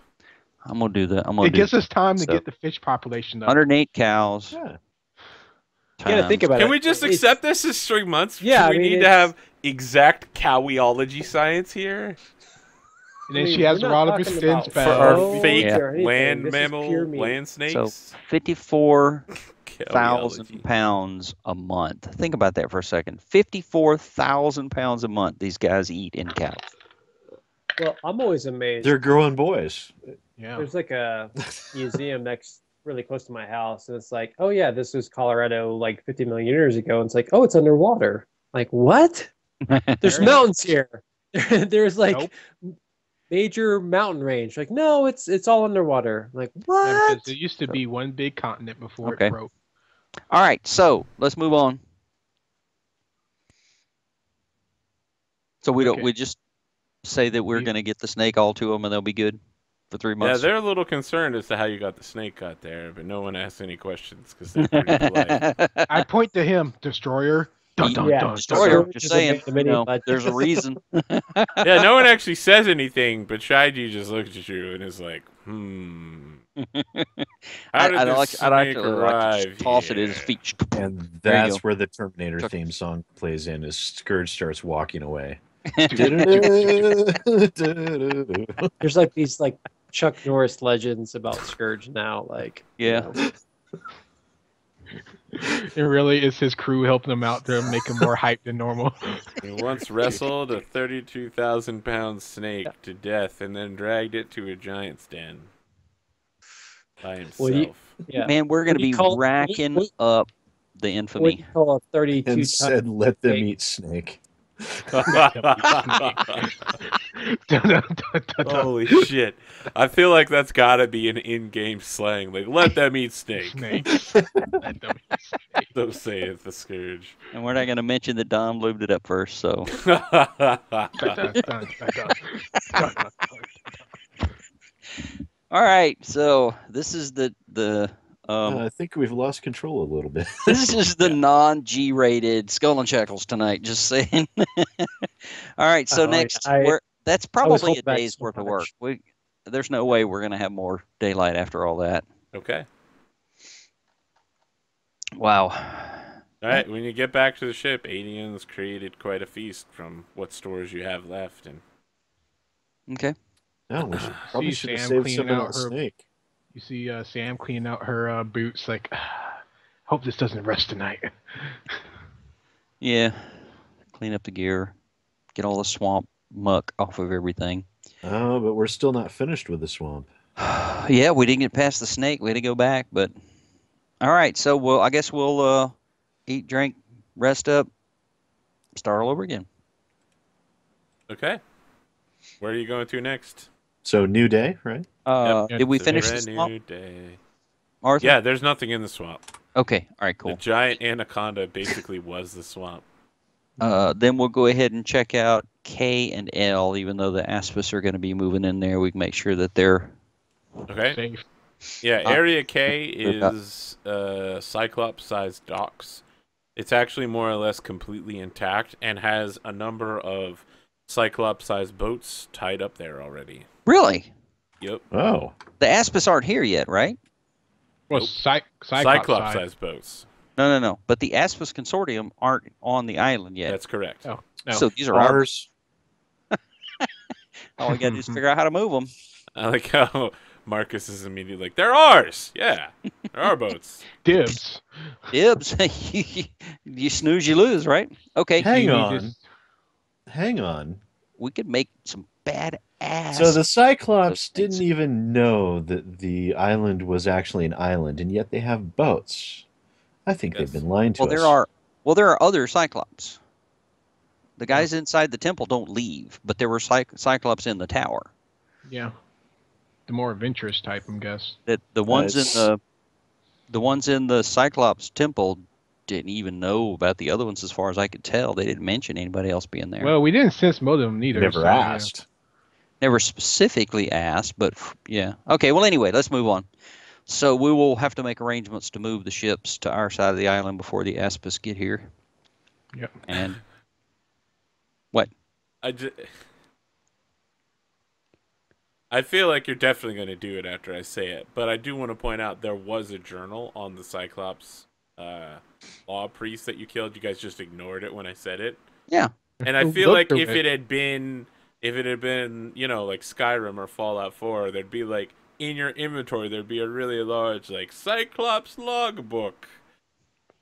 I'm gonna do that. It gives us time to so- get the fish population up. 108 cows. Yeah. You gotta think about it. Can we just It's- accept this as 3 months? Yeah, Do I we mean, need to it's- have exact cowiology science here And then I mean, she has we're a not lot of talking extend about for spell. our Oh, fake or anything. land This is mammal, pure meat. land So snakes? 54,000 Cowiology. pounds a month. Think about that for a second. 54,000 pounds a month these guys eat in cows. Well, I'm always amazed. They're growing boys. Yeah. There's like a museum next really close to my house, and it's like, oh yeah, this was Colorado like 50 million years ago. And it's like, oh, it's underwater. Like, what? There's There- mountains here. There's like Nope. major mountain range. Like, no, it's all underwater. Like, Yeah, what? because it used to be one big continent before Okay. it broke. All right, so let's move on. So we don't. Okay. We just say that we're You- going to get the snake, all 2 of them, and they'll be good for 3 Yeah, months. they're a little concerned as to how you got the snake got there, but no one asks any questions because they're pretty polite. I point to him, destroyer. Dun, dun, Yeah, dun, Destroyer, Destroyer just is a saying. mini You know, budget. there's a reason. Yeah, no one actually says anything, but Shaiji just looks at you and is like, How did I'd this like snake like to arrive just toss it at his here? feet. And There you that's go. where the Terminator Chuck- theme song plays in as Scourge starts walking away. There's like these like Chuck Norris legends about Scourge now. Like, you Yeah. know. It really is his crew helping him out to make him more hyped than normal. He once wrestled a 32,000-pound snake to death and then dragged it to a giant's den by himself. Yeah. Man, we're going to be racking up the What infamy. you call a 32 And said, "Let them snake. eat snake." Holy shit. I feel like that's gotta be an in-game slang. Like, let them eat snake. Snakes. Let them eat snake. So saith the Scourge. And we're not going to mention that Dom lubed it up first, so. Dun, dun, dun, dun, dun. Dun, dun, dun. All right, so this is the I think we've lost control a little bit. this is the non-G rated Skull and Shackles tonight. Just saying. All right, so next that's probably a holding back day's so worth of much. work. There's no way we're gonna have more daylight after all that. Okay. Wow. All right, when you get back to the ship, aliens created quite a feast from what stores you have left. And Okay. No, we probably See should have Sam saved cleaning some of out that her- snake. You see Sam cleaning out her boots, like, hope this doesn't rust tonight. Yeah. Clean up the gear. Get all the swamp muck off of everything. Oh, but we're still not finished with the swamp. Yeah, we didn't get past the snake. We had to go back, but all right. So I guess we'll eat, drink, rest up, start all over again. okay. Where are you going to next? So new day, right? Yep. Did we It's a finish the brand swamp, new day. Arthur? Yeah, there's nothing in the swamp. Okay. All right. Cool. The giant anaconda basically was the swamp. Then we'll go ahead and check out K and L, even though the Aspis are going to be moving in there. We can make sure that they're Okay. Safe. Yeah, Area K is Cyclops-sized docks. It's actually more or less completely intact and has a number of Cyclops-sized boats tied up there already. really Yep. Oh, the Aspis aren't here yet, right? Well, Nope. Cyclops side. Cyclops-sized boats. No. But the Aspis consortium aren't on the island yet. That's correct. Oh, no. So these are ours. ours. All we got to do is figure out how to move them. I like how Marcus is immediately like, they're ours! Yeah, they're our boats. Dibs. Dibs. You snooze, you lose, right? Okay. Hang You on. just- Hang on. We could make some badass. So the Cyclops those things. didn't even know that the island was actually an island, and yet they have boats. I think Yes. they've been lying to Well, us. there are other Cyclops. The guys inside the temple don't leave, but there were Cyclops in the tower. Yeah. The more adventurous type, I guess. That the ones Nice. in the ones in the Cyclops temple didn't even know about the other ones, as far as I could tell. They didn't mention anybody else being there. Well, we didn't sense most of them neither. Never so, yeah. asked. Never specifically asked, but yeah. Okay. Well, anyway, let's move on. So we will have to make arrangements to move the ships to our side of the island before the Aspis get here. Yep. And I feel like you're definitely going to do it after I say it, but I do want to point out there was a journal on the Cyclops law priest that you killed. You guys just ignored it when I said it. yeah, And I Who feel like looked if at it had been, you know, like Skyrim or Fallout 4, there'd be like in your inventory, there'd be a really large like Cyclops logbook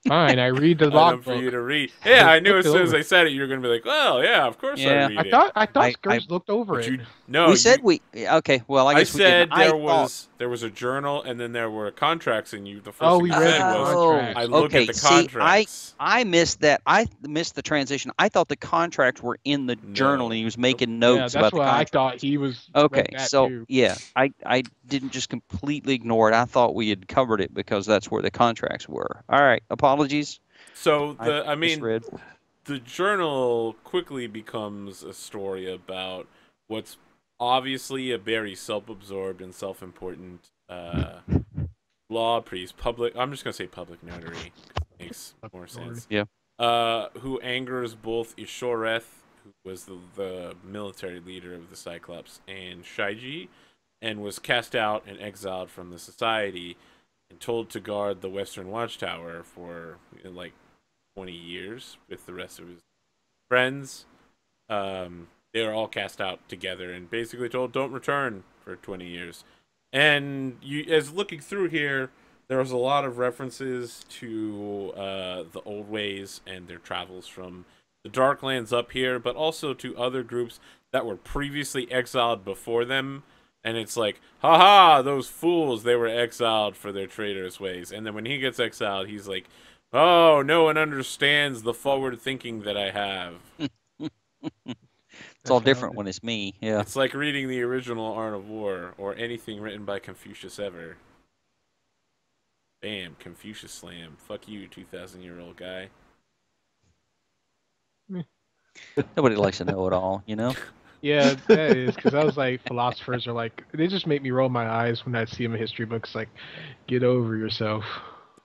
Fine, I read the item for you logbook. to read. Yeah, I knew Look as soon as over. I said it, you were gonna be like, well, yeah, of course Yeah. I read it. I thought I- Scourge looked over But it. you no, we said you, okay. Well, I I guess we said didn't. there was a journal and then there were contracts, and you the first Oh, thing we you read said the was contract. I look okay, at the see, contracts. I missed that. I missed the transition. I thought the contracts were in the journal, and he was making Yeah, notes that's about the why I contract. thought he was. Okay, read that so too. yeah, I didn't just completely ignore it. I thought we had covered it because that's where the contracts were. All right, apologies. So I mean, misread. the journal quickly becomes a story about what's obviously a very self-absorbed and self-important law priest, I'm just gonna say public notary, makes more sense. Yeah. Who angers both Ishoreth, who was the military leader of the Cyclops, and Shaiji, and was cast out and exiled from the society and told to guard the Western Watchtower for like 20 years with the rest of his friends. They were all cast out together and basically told don't return for 20 years. And you, as looking through here, there was a lot of references to the old ways and their travels from the Darklands up here, but also to other groups that were previously exiled before them. And it's like, haha, those fools, they were exiled for their traitorous ways. And then when he gets exiled, he's like, oh, no one understands the forward thinking that I have. It's all different when it's me. Yeah. It's like reading the original Art of War or anything written by Confucius ever. Bam, Confucius slam. Fuck you, 2,000-year-old guy. Nobody likes to know it all, you know? Yeah, that is, because I was like, philosophers are like, they just make me roll my eyes when I see them in history books, like, get over yourself.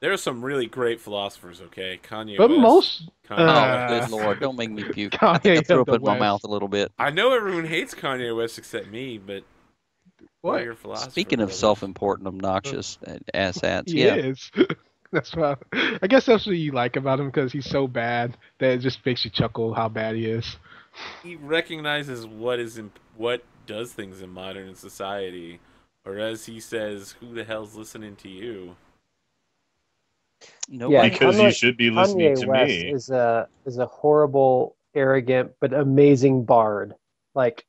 There are some really great philosophers, okay? Kanye But West. most... Kanye Oh, West. good Lord. Don't make me puke. Kanye I think I threw of up the in my West. mouth a little bit. I know everyone hates Kanye West except me, but What? you're a philosopher. Speaking of brother. self-important, obnoxious asshats, He yeah. is. That's why. I guess that's what you like about him, because he's so bad that it just makes you chuckle how bad he is. He recognizes what does things in modern society, or as he says, "Who the hell's listening to you?" Nobody. Because you should be listening Kanye to West me. is a horrible, arrogant, but amazing bard. Like,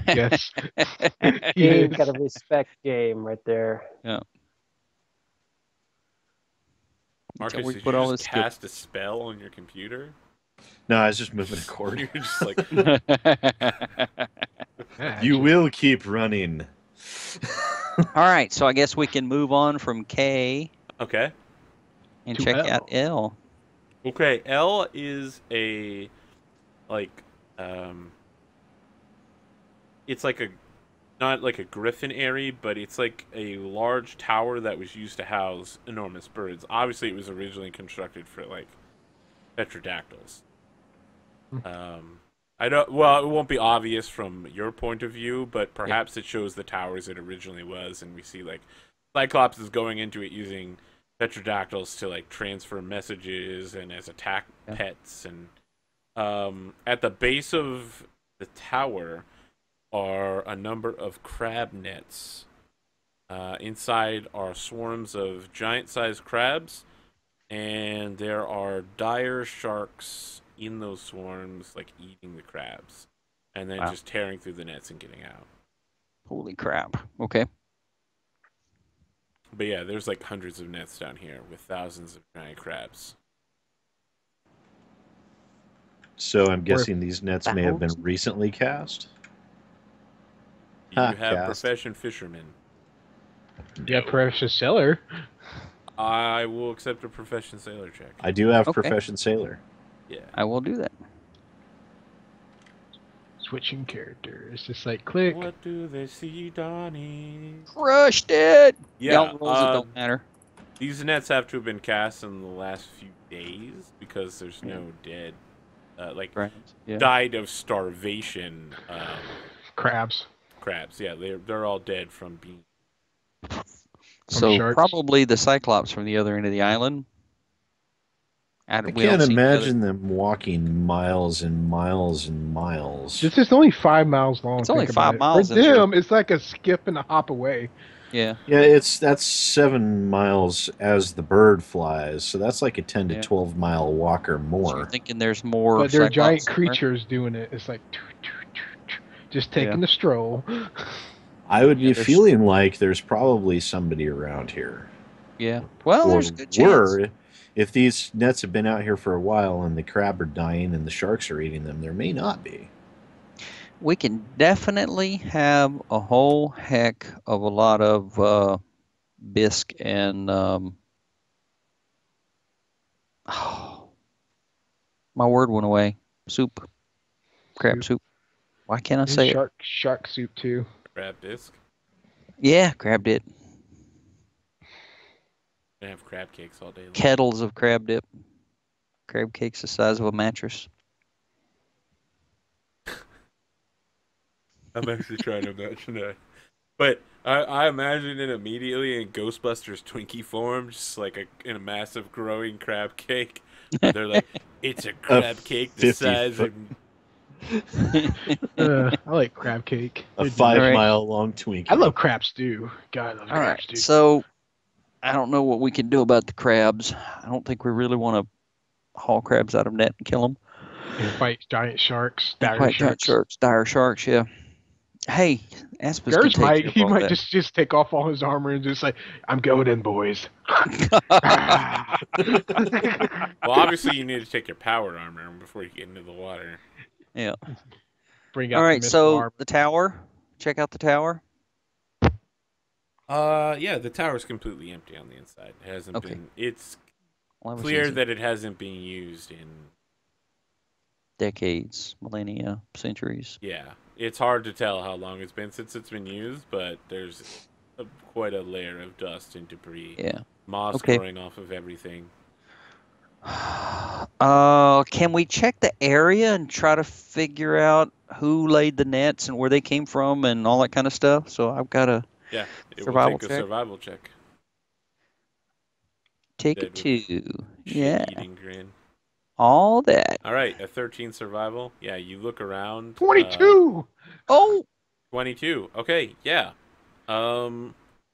Yes. He game, is. gotta respect game right there. Yeah. Marcus, we did put you all just this cast a spell on your computer? No, I was just moving a cord. You're just like, You will keep running. All right, so I guess we can move on from K okay. and To check L. out L. Okay, L is a, like, it's like a, not like a griffin-airy, but it's like a large tower that was used to house enormous birds. Obviously, it was originally constructed for, like, petrodactyls. Well, it won't be obvious from your point of view, but perhaps it shows the tower as it originally was, and we see, like, Cyclops is going into it using petrodactyls to, like, transfer messages and as attack pets. And at the base of the tower are a number of crab nets. Inside are swarms of giant-sized crabs, and there are dire sharks in those swarms, like, eating the crabs, and then just tearing through the nets and getting out. Holy crap. Okay. But yeah, there's like hundreds of nets down here with thousands of giant crabs. So I'm guessing these nets may have been recently cast? You have cast. profession fishermen. Yeah, precious seller. I will accept a profession sailor check. I do have Okay. profession sailor. Yeah. I will do that. Switching characters. Just like click. What do they see, Donnie? Crushed it! Yeah, Young rules, it don't matter. these nets have to have been cast in the last few days because there's no dead, Right. Yeah. died of starvation Crabs. crabs. Yeah, they're all dead from being. So sharks. probably the Cyclops from the other end of the island. I can't imagine them walking miles and miles and miles. This is only 5 miles long. It's only think about 5 it. miles For in there. them, it's like a skip and a hop away. Yeah. Yeah, that's 7 miles as the bird flies, so that's like a 10 to 12 mile walk or So more. you're thinking there's more. But they're Cyclops giant somewhere? creatures doing it. It's like just taking a stroll. I would be there's- feeling like there's probably somebody around here. Yeah. Well, Or there's a good chance. if these nets have been out here for a while and the crab are dying and the sharks are eating them, there may not be. We can definitely have a whole heck of a lot of bisque and my word went away. Soup. Crab soup. Why can't I And say it? shark soup too. Crab disc. Yeah, crab dip. They have crab cakes all day long. Kettles of crab dip. Crab cakes the size of a mattress. I'm actually trying to imagine that. But I imagine it immediately in Ghostbusters Twinkie form, just like in a massive growing crab cake. They're like, it's a crab cake the 50 size of... I like crab cake. A They're 5 Alright. mile long Twinkie. I love crab stew. God, I love All crab right. stew. So I don't know what we can do about the crabs. I don't think we really want to haul crabs out of net and kill them. And fight giant sharks, And dire fight giant sharks. sharks, dire sharks, yeah. Hey, Aspis can Gers take might care of he all might that. just take off all his armor and just like, I'm going in, boys. Well, obviously you need to take your power armor before you get into the water. Yeah. Bring All out the right, missile so armor. the tower. Check out the tower. Yeah, the tower's completely empty on the inside. It hasn't Okay. been. It's Well, that was clear easy. that it hasn't been used in. Decades, millennia, centuries. Yeah, it's hard to tell how long it's been since it's been used, but there's quite a layer of dust and debris. Yeah. Moss Okay. growing off of everything. Can we check the area and try to figure out who laid the nets and where they came from and all that kind of stuff? So I've got to Yeah, it Survival will take a check? survival check. take Dead it with to. Yeah. Shit-eating grin. All that. All right, a 13 survival. Yeah, you look around. 22. Oh! 22. Okay, yeah.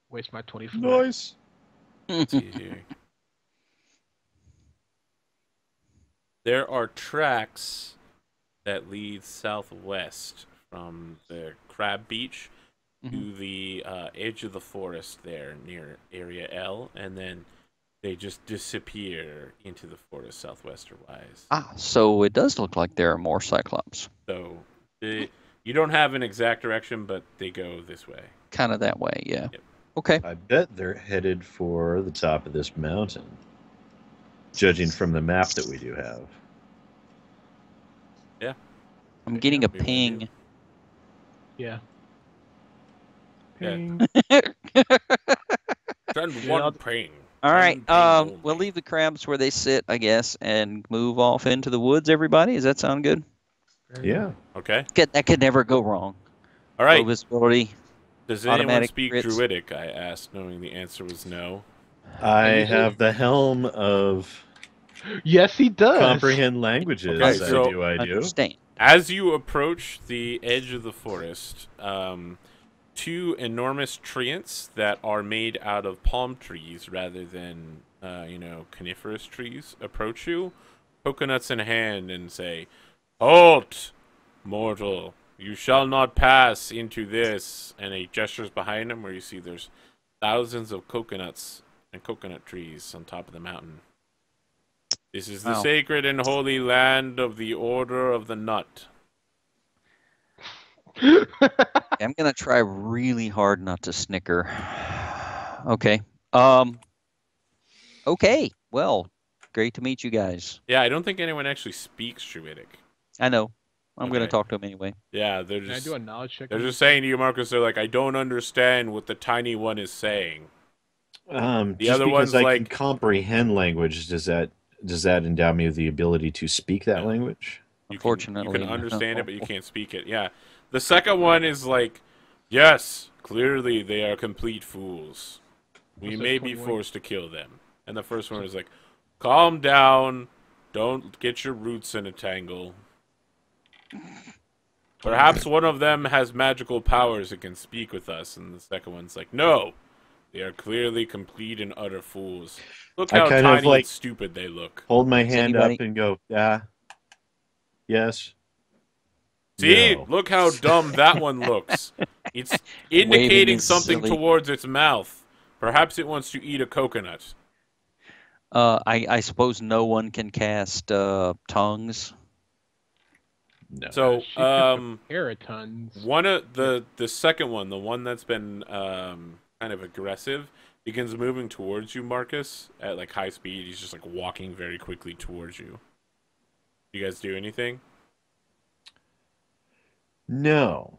Waste my 24. Nice. Let's see here. There are tracks that lead southwest from the Crab Beach to the edge of the forest there near Area L, and then they just disappear into the forest southwester-wise. So it does look like there are more Cyclops. So you don't have an exact direction, but they go this way. Kind of that way, yeah. Yep. Okay. I bet they're headed for the top of this mountain, judging from the map that we do have. Yeah. I'm getting a we will do. ping. Yeah. Yeah. Ping. Send Yeah, one I'll- ping. All right. One ping only. We'll leave the crabs where they sit, I guess, and move off into the woods. Everybody, does that sound good? Yeah. Okay. That could never go wrong. All right. Low visibility. Does anyone automatic speak crits. Druidic? I asked, knowing the answer was no. I you- have the helm of Yes, he does. comprehend languages. Okay, so- I do. Understand. As you approach the edge of the forest, two enormous treants that are made out of palm trees rather than, coniferous trees approach you, coconuts in hand, and say, "Halt, mortal! You shall not pass into this." And he gestures behind him where you see there's thousands of coconuts and coconut trees on top of the mountain. This is the Wow. sacred and holy land of the Order of the Nut. I'm gonna try really hard not to snicker. Okay. Okay. Well, great to meet you guys. Yeah, I don't think anyone actually speaks Druidic. I know. I'm gonna Okay. talk to them anyway. Yeah, they're Can I just do a knowledge check? they're on just this? saying to you, Marcus. They're like, I don't understand what the tiny one is saying. The other because one's I like- can comprehend language, does that endow me with the ability to speak that Yeah. language? Unfortunately, you can understand it, but you can't speak it. Yeah, the second one is like, yes, clearly they are complete fools. We What's that, may be 21? forced to kill them. And the first one is like, calm down, don't get your roots in a tangle. Perhaps one of them has magical powers and can speak with us. And the second one's like, no, they are clearly complete and utter fools. Look I how kind of, tiny like- and stupid they look. Hold my Does hand anybody- up and go, yes. See, No. look how dumb that one looks. It's indicating his something silly- towards its mouth. Perhaps it wants to eat a coconut. I suppose no one can cast tongues. No. So, She could prepare a tons. one of the second one, the one that's been kind of aggressive, begins moving towards you, Marcus, at like high speed. He's just like walking very quickly towards you. You guys do anything? No.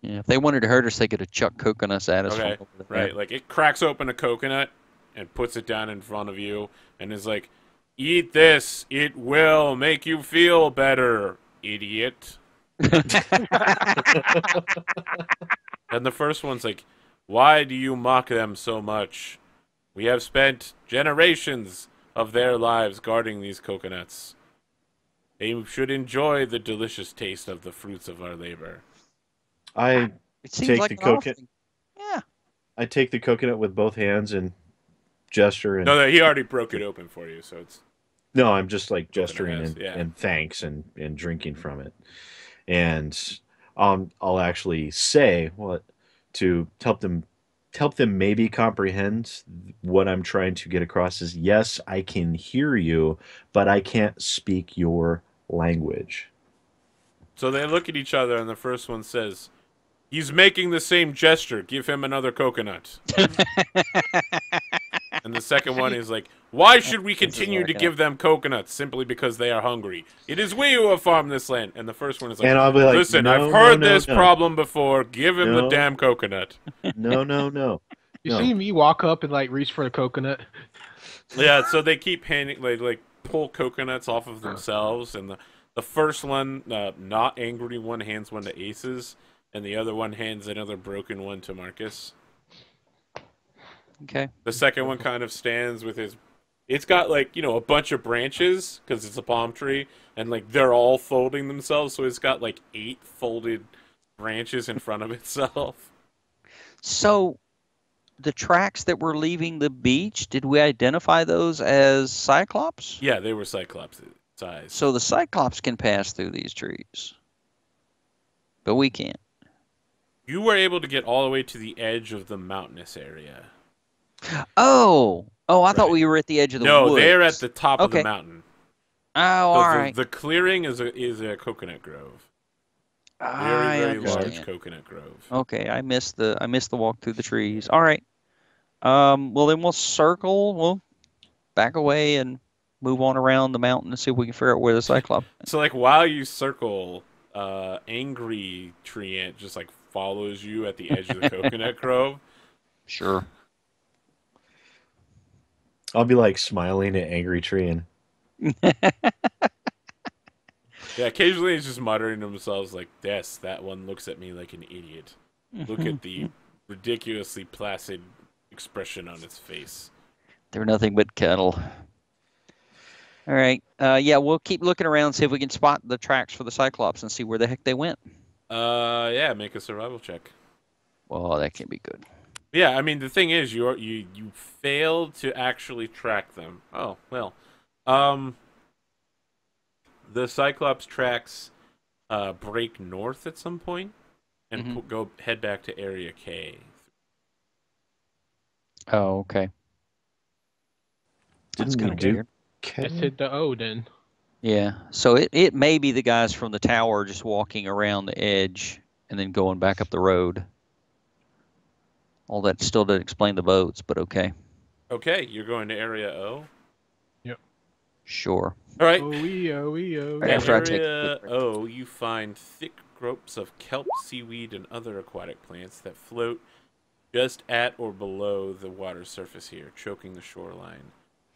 Yeah, if they wanted to hurt us, they could have chucked coconuts at us. Okay, from over there. right. Like it cracks open a coconut and puts it down in front of you and is like, "Eat this. It will make you feel better, idiot." And the first one's like, "Why do you mock them so much? We have spent generations of their lives guarding these coconuts. They should enjoy the delicious taste of the fruits of our labor." I It seems Take like the an coconut- offering. Yeah. I take the coconut with both hands and gesture and No, he already broke it open for you, so it's no, I'm just like coconut gesturing has, yeah. and thanks and drinking from it. And I'll actually say what to help them maybe comprehend what I'm trying to get across is yes, I can hear you, but I can't speak your language. So they look at each other, and the first one says, "He's making the same gesture. Give him another coconut." And the second one is like, "Why should we continue to give them coconuts simply because they are hungry? It is we who have farmed this land." And the first one is like, And I'll be like, "Listen, no, I've heard no, no, this no. problem before. Give him the No. damn coconut." No, no, no. You No. see me walk up and like reach for the coconut. Yeah, so they keep handing like pull coconuts off of themselves, and the first one, not angry one, hands one to Aces, and the other one hands another broken one to Marcus. Okay. The second one kind of stands with his. It's got like a bunch of branches because it's a palm tree, and like they're all folding themselves, so it's got like 8 folded branches in front of itself. So, the tracks that were leaving the beach, did we identify those as Cyclops? Yeah, they were Cyclops size. So the Cyclops can pass through these trees, but we can't. You were able to get all the way to the edge of the mountainous area. Oh, I thought Right. we were at the edge of the No, woods. they're at the top of the Okay. mountain. Oh, So all right. the clearing is a coconut grove. I Very large understand. coconut grove. Okay, I missed the walk through the trees. All right. Well then we'll circle. We'll back away and move on around the mountain and see if we can figure out where the Cyclops. So like while you circle, angry tree ant just like follows you at the edge of the coconut grove. Sure. I'll be like smiling at Angry Tree and Yeah, occasionally he's just muttering to themselves like, "Yes, that one looks at me like an idiot. Look at the ridiculously placid expression on its face." They're nothing but cattle. All right. Yeah, we'll keep looking around, see if we can spot the tracks for the Cyclops and see where the heck they went. Yeah, make a survival check. Well, that can't be good. Yeah, I mean the thing is, you failed to actually track them. Oh well, the Cyclops tracks break north at some point and head back to Area K. Oh, okay. That's didn't we kind of do weird. Let's K? hit the O then. Yeah. So it may be the guys from the tower just walking around the edge and then going back up the road. All that still doesn't explain the boats, but okay. Okay, you're going to Area O. Sure. All right. O-E-O-E-O. Right after I take a Area quick O, you find thick ropes of kelp, seaweed, and other aquatic plants that float just at or below the water surface here, choking the shoreline.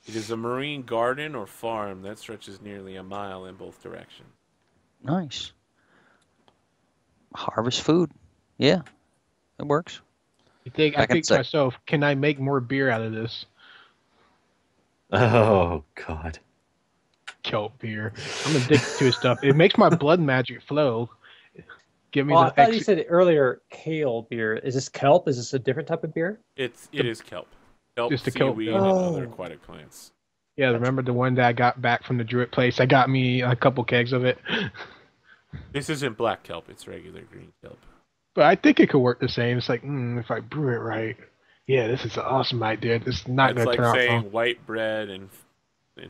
It is a marine garden or farm that stretches nearly a mile in both directions. Nice. Harvest food. Yeah. It works. I think Back in to sec. myself, can I make more beer out of this? Oh God. Kelp beer. I'm addicted to his stuff. It makes my blood magic flow. Give me Well, I the thought you said earlier kale beer. Is this kelp? Is this a different type of beer? It is kelp. Kelp, Just the kelp, seaweed, yeah. and other Oh. aquatic plants. Yeah, remember the one that I got back from the Druid place? I got me a couple kegs of it. This isn't black kelp, it's regular green kelp. But I think it could work the same. It's like, if I brew it right. Yeah, this is an awesome idea. It's not It's going to like turn out saying wrong. white bread and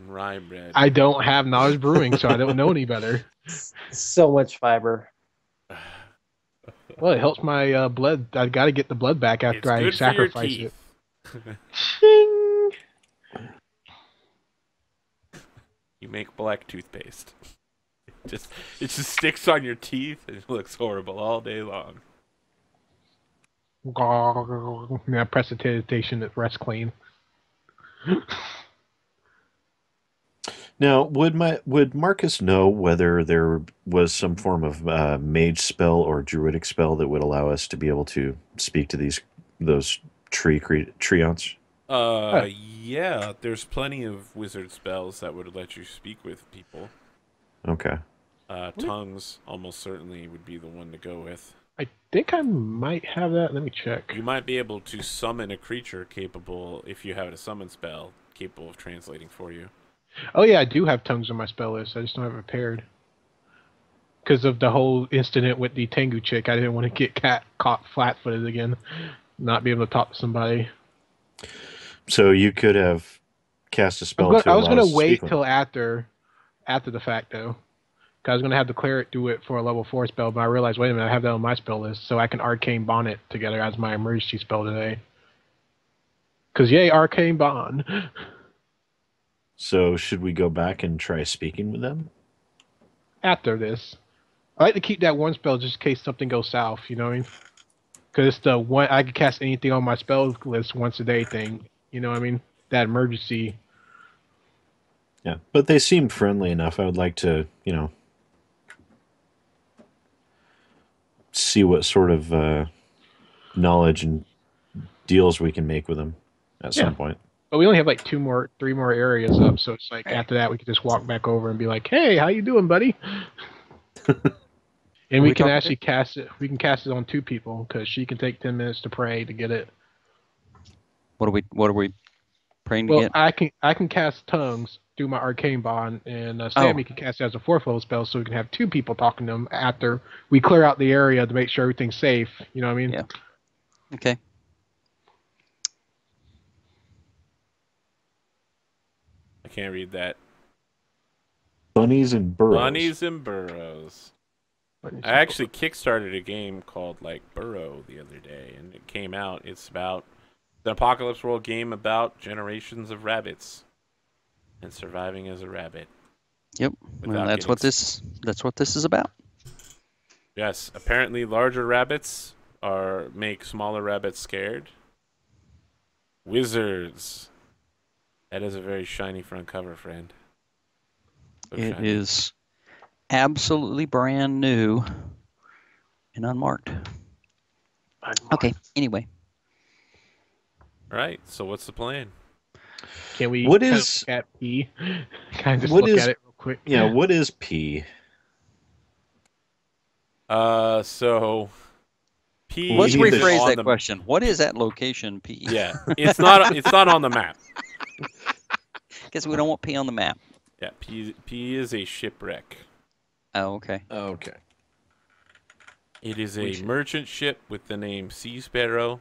rye bread. I don't have knowledge brewing, so I don't know any better. So much fiber. Well, it helps my blood. I got to get the blood back It's after I good for your sacrifice it. teeth. Shing! You make black toothpaste. It just sticks on your teeth and it looks horrible all day long. Yeah, precipitation that rests clean. Now, would Marcus know whether there was some form of mage spell or druidic spell that would allow us to be able to speak to those treants? Yeah, there's plenty of wizard spells that would let you speak with people. Okay. Tongues almost certainly would be the one to go with. I think I might have that. Let me check. You might be able to summon a creature capable, if you have a summon spell, capable of translating for you. Oh yeah, I do have tongues on my spell list. I just don't have it paired. Because of the whole incident with the Tengu chick, I didn't want to get caught flat-footed again. Not be able to talk to somebody. So you could have cast a spell to I was allow going us to to wait speak with till after the fact, though. Because I was going to have the cleric do it for a level 4 spell, but I realized, wait a minute, I have that on my spell list, so I can Arcane Bond it together as my emergency spell today. Because yay, Arcane Bond. So should we go back and try speaking with them? After this. I like to keep that one spell just in case something goes south, you know what I mean? Because it's the one, I can cast anything on my spell list once a day thing, you know what I mean? That emergency. Yeah, but they seemed friendly enough. I would like to, see what sort of knowledge and deals we can make with them at some point. But we only have like 3 more areas up, so it's like after that we can just walk back over and be like, "Hey, how you doing, buddy?" And we can actually cast it. We can cast it on 2 people because she can take 10 minutes to pray to get it. What are we praying to Well, get? I can cast tongues through my arcane bond, and Sammy can cast it as a 4th level spell, so we can have 2 people talking to him after we clear out the area to make sure everything's safe. You know what I mean? Yeah. Okay. I can't read that. Bunnies and burrows. Bunnies and burrows. I actually kickstarted a game called Burrow the other day, and it came out. It's about an apocalypse world game about generations of rabbits and surviving as a rabbit. Yep. Well, that's what this is about. Yes, apparently larger rabbits make smaller rabbits scared. Wizards. That is a very shiny front cover, friend. So it shiny. Is absolutely brand new and unmarked. Okay, anyway. All right, so what's the plan? Can we look at P? Kind of just look at it real quick. Yeah, what is P? So P. Let's rephrase that question. What is that location, P? Yeah, it's not on the map. Because we don't want P on the map. Yeah, P is a shipwreck. Oh, okay. Okay. It is a merchant ship with the name Sea Sparrow.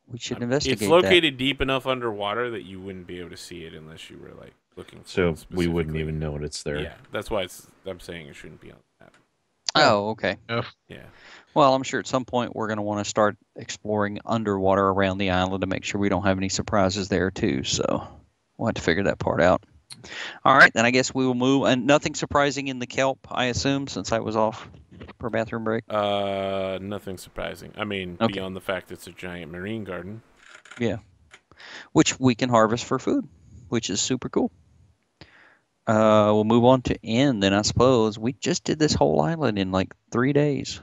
We should investigate. It's located deep enough underwater that you wouldn't be able to see it unless you were looking. So we wouldn't even know it's there. Yeah, that's why I'm saying it shouldn't be on the map. Oh, okay. Yeah. Well, I'm sure at some point we're going to want to start exploring underwater around the island to make sure we don't have any surprises there too. So we'll have to figure that part out. All right, then I guess we will move. And nothing surprising in the kelp, I assume, since I was off for bathroom break. Nothing surprising. I mean, beyond the fact it's a giant marine garden. Yeah, which we can harvest for food, which is super cool. We'll move on to N then, I suppose. We just did this whole island in 3 days.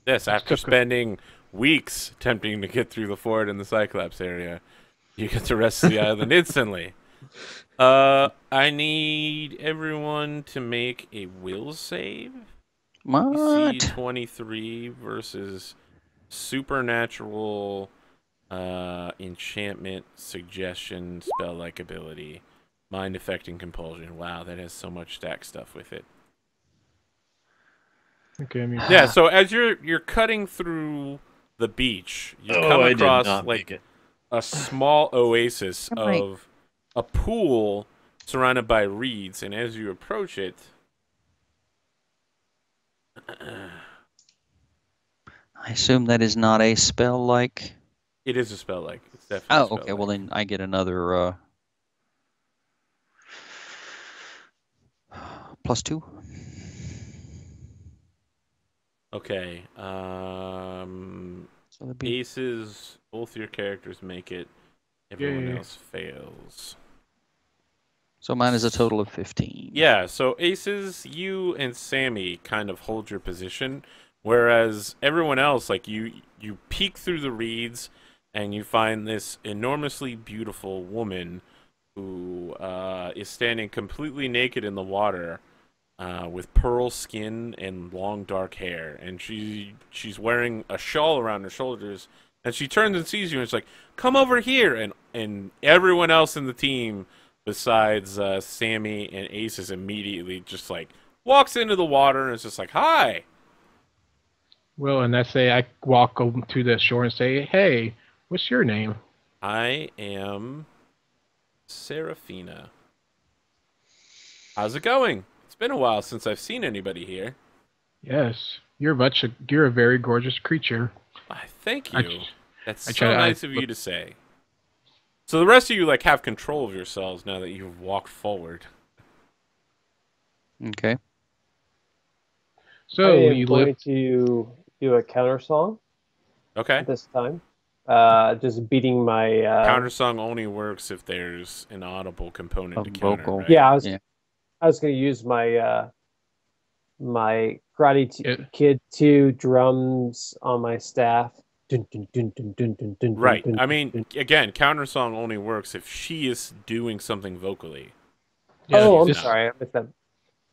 Yes, after spending weeks attempting to get through the fort in the Cyclops area, you get the rest of the island instantly. I need everyone to make a will save. What? DC 23 versus supernatural enchantment, suggestion, spell-like ability, mind affecting compulsion. Wow, that has so much stack stuff with it. Okay, yeah, so as you're cutting through the beach, you come across a small oasis of a pool surrounded by reeds, and as you approach it, I assume that is not a spell-like. It is a spell-like. It's definitely. Oh, okay. Well, then I get another +2. Okay. So that'd be... Aces, both your characters make it. Everyone else fails. So mine is a total of 15. Yeah, so Aces, you and Sammy kind of hold your position, whereas everyone else, you peek through the reeds, and you find this enormously beautiful woman who is standing completely naked in the water with pearl skin and long dark hair. And she's wearing a shawl around her shoulders. And she turns and sees you and it's like, come over here. And everyone else in the team besides Sammy and Ace is immediately just like, walks into the water and is just like, hi. Well, and I say I walk over to the shore and say, hey, what's your name? I am Serafina. How's it going? It's been a while since I've seen anybody here. Yes, you're a very gorgeous creature. Why, thank you. That's I so nice of you to say. So the rest of you like have control of yourselves now that you've walked forward. Okay. So I am you going live. to do a counter song Okay. at this time. Just beating my Counter song only works if there's an audible component A to counter. vocal. Right? Yeah, Yeah. I was going to use my my Karate It- Kid 2 drums on my staff. Dun, dun, dun, dun, dun, dun, dun, Right. dun, I dun, mean, dun. again, counter song only works if she is doing something vocally. Oh, I'm she's sorry. I missed that.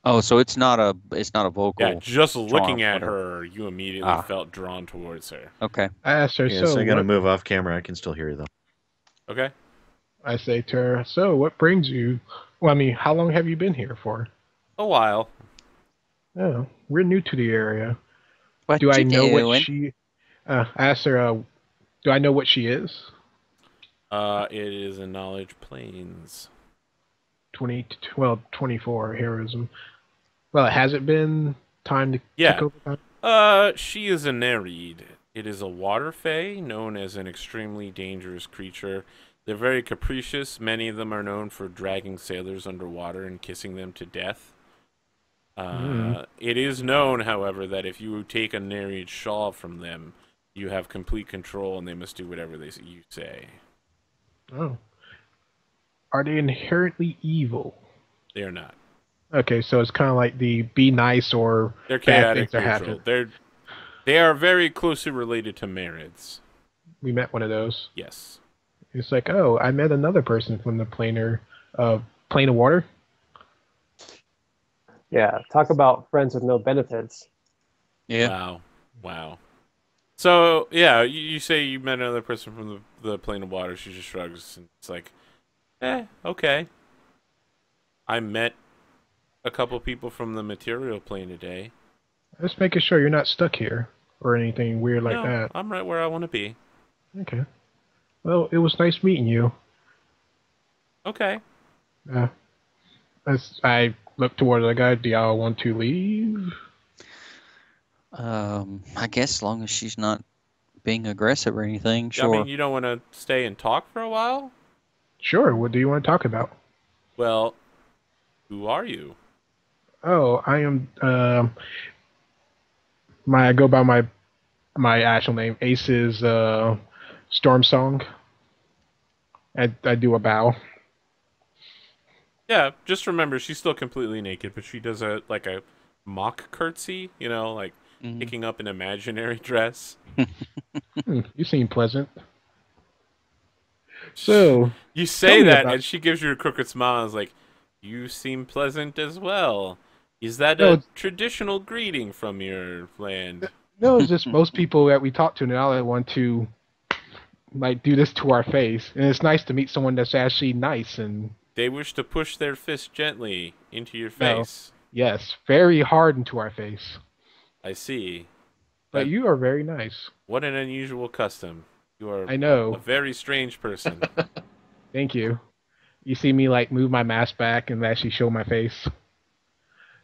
Oh, so it's not a vocal. Yeah, just looking charm, at whatever. her, you immediately Ah. felt drawn towards her. Okay. I asked her, Yes, so I gotta what? move off camera. I can still hear you though. Okay. I say to her, so what brings you? Well, I mean, how long have you been here for? A while. Oh, we're new to the area. What Do I you know doing? what she? I asked her, do I know what she is? It is a knowledge planes. 24 heroism. Well, has it been time to Yeah. take over time? She is a Nereid. It is a water fae, known as an extremely dangerous creature. They're very capricious. Many of them are known for dragging sailors underwater and kissing them to death. It is known, however, that if you take a Nereid shawl from them, you have complete control and they must do whatever you say. Oh. Are they inherently evil? They are not. Okay, so it's kind of like the be nice or They're bad things chaotic are neutral. happening. They are very closely related to Marids. We met one of those. Yes. It's like, oh, I met another person from the plane of water. Yeah, talk about friends with no benefits. Yeah. Wow. So, yeah, you say you met another person from the plane of water. She just shrugs. And it's like, okay. I met a couple people from the material plane today. Just making sure you're not stuck here or anything weird like No, that. I'm right where I want to be. Okay. Well, it was nice meeting you. Okay. As I look toward the guy, do y'all want to leave? I guess as long as she's not being aggressive or anything, sure. I mean, you don't want to stay and talk for a while? Sure. What do you want to talk about? Well, who are you? Oh, I am. I go by my actual name. Ace is Storm Song. I do a bow. Yeah, just remember she's still completely naked, but she does a mock curtsy, like Mhm. picking up an imaginary dress. You seem pleasant. So You say Tell me that, about- and she gives you a crooked smile and is like, you seem pleasant as well. Is that No, a traditional greeting from your land? no, it's just most people that we talk to now that want to do this to our face, and it's nice to meet someone that's actually nice and They wish to push their fist gently into your No. face. yes, very hard into our face. I see. But you are very nice. What an unusual custom. You are I know. a very strange person. Thank you. You see me move my mask back and actually show my face.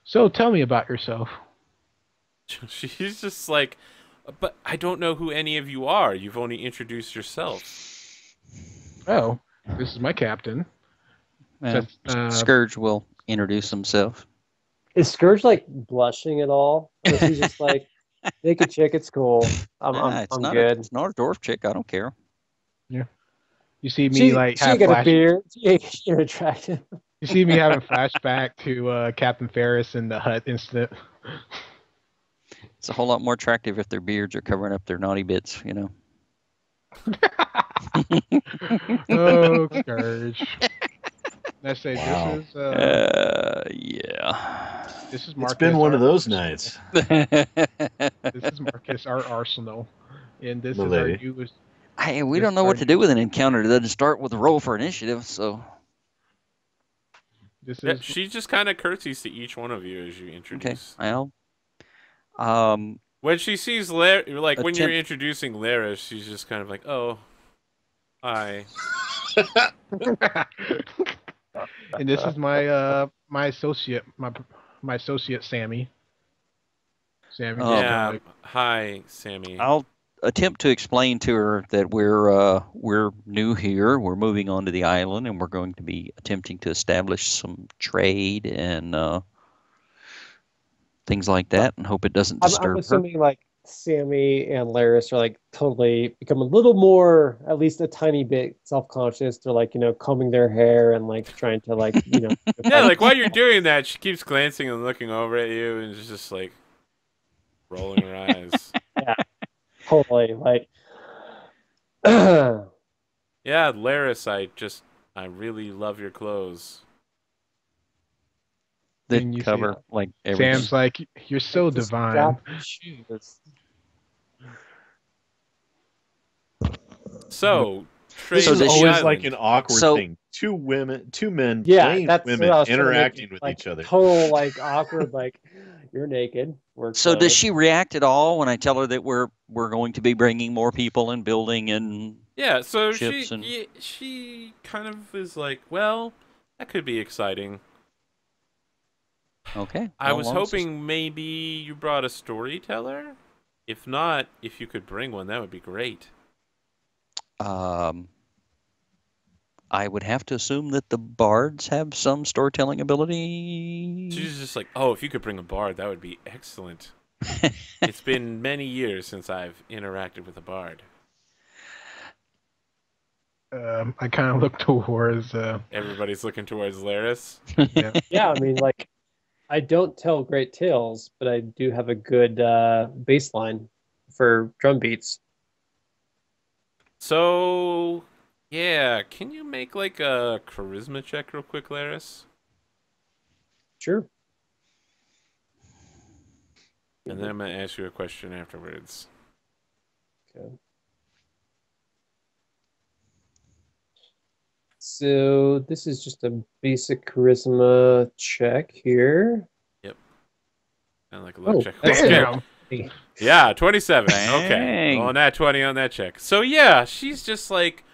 So tell me about yourself. She's just like, but I don't know who any of you are. You've only introduced yourself. Oh, this is my captain. Well, So, Scourge will introduce himself. Is Scourge blushing at all? Or is he just like, naked chick, it's cool. I'm It's good. it's not a dwarf chick. I don't care. You see me She have got a flash. beard. You're attractive. You see me having flashback to Captain Ferris and the hut incident. It's a whole lot more attractive if their beards are covering up their naughty bits, Oh, Scourge. Let's say Wow. Yeah. this is It's Marcus. been one of our those arsenal. nights, This is Marcus, our arsenal, and this is our milady. newest. Hey, we This don't is know our what to do with an encounter that doesn't start with a roll for initiative, so. This Yeah, is she just kind of curtsies to each one of you as you Okay, introduce. well. When she sees like when you're Attempt- introducing Laris, she's just kind of like, "Oh, hi." and this is my associate, my associate Sammy. Sammy, just Yeah, kinda like, hi, Sammy. I'll attempt to explain to her that we're new here. We're moving onto the island, and we're going to be attempting to establish some trade and things like that, and hope it doesn't I'm disturb her. assuming like Sammy and Laris are like totally become a little more, at least a tiny bit self-conscious. They're like, combing their hair and like trying to like, Yeah, like while you're doing that, she keeps glancing and looking over at you, and is just like rolling her eyes. yeah, totally like. Yeah, Yeah, Laris, I really love your clothes. That And you cover see- like everything. Sam's like, you're so divine. So, trade This So is the does she- always island. like an awkward So- thing. Two men playing that's women, what I was trying to make interacting it, with like, each other. Total like awkward, like you're naked. We're So does clothed. she react at all when I tell her that we're going to be bringing more people and building and Yeah, so ships and- she kind of is like, well, that could be exciting. okay? I well, was long as- hoping maybe you brought a storyteller. If not, if you could bring one, that would be great. I would have to assume that the bards have some storytelling ability. She's just like, oh, if you could bring a bard, that would be excellent. It's been many years since I've interacted with a bard. I kind of look towards. Everybody's looking towards Laris. Yeah. Yeah, I mean, like, I don't tell great tales, but I do have a good baseline for drum beats. So, yeah, can you make like a charisma check real quick, Laris? Sure. And then I'm going to ask you a question afterwards. Okay. So this is just a basic charisma check here. And like a luck Oh, check. Damn. Yeah, 27. Okay. Dang. Well, nat 20 on that check. So yeah, she's just like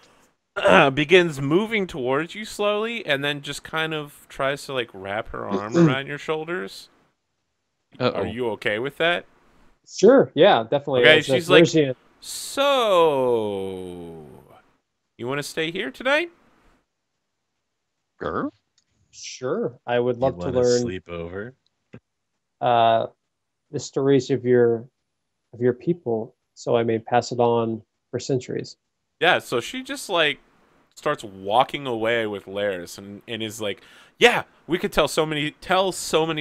begins moving towards you slowly and then just kind of tries to like wrap her arm around your shoulders. Uh-oh. Are you okay with that? Sure. Yeah, definitely. Okay, As a she's like- Mercian. So, you want to stay here tonight? Grr. Sure. I would You love to wanna learn sleep over? the stories of your people, so I may pass it on for centuries. Yeah, so she just like starts walking away with Laris and is like, yeah, we could tell so many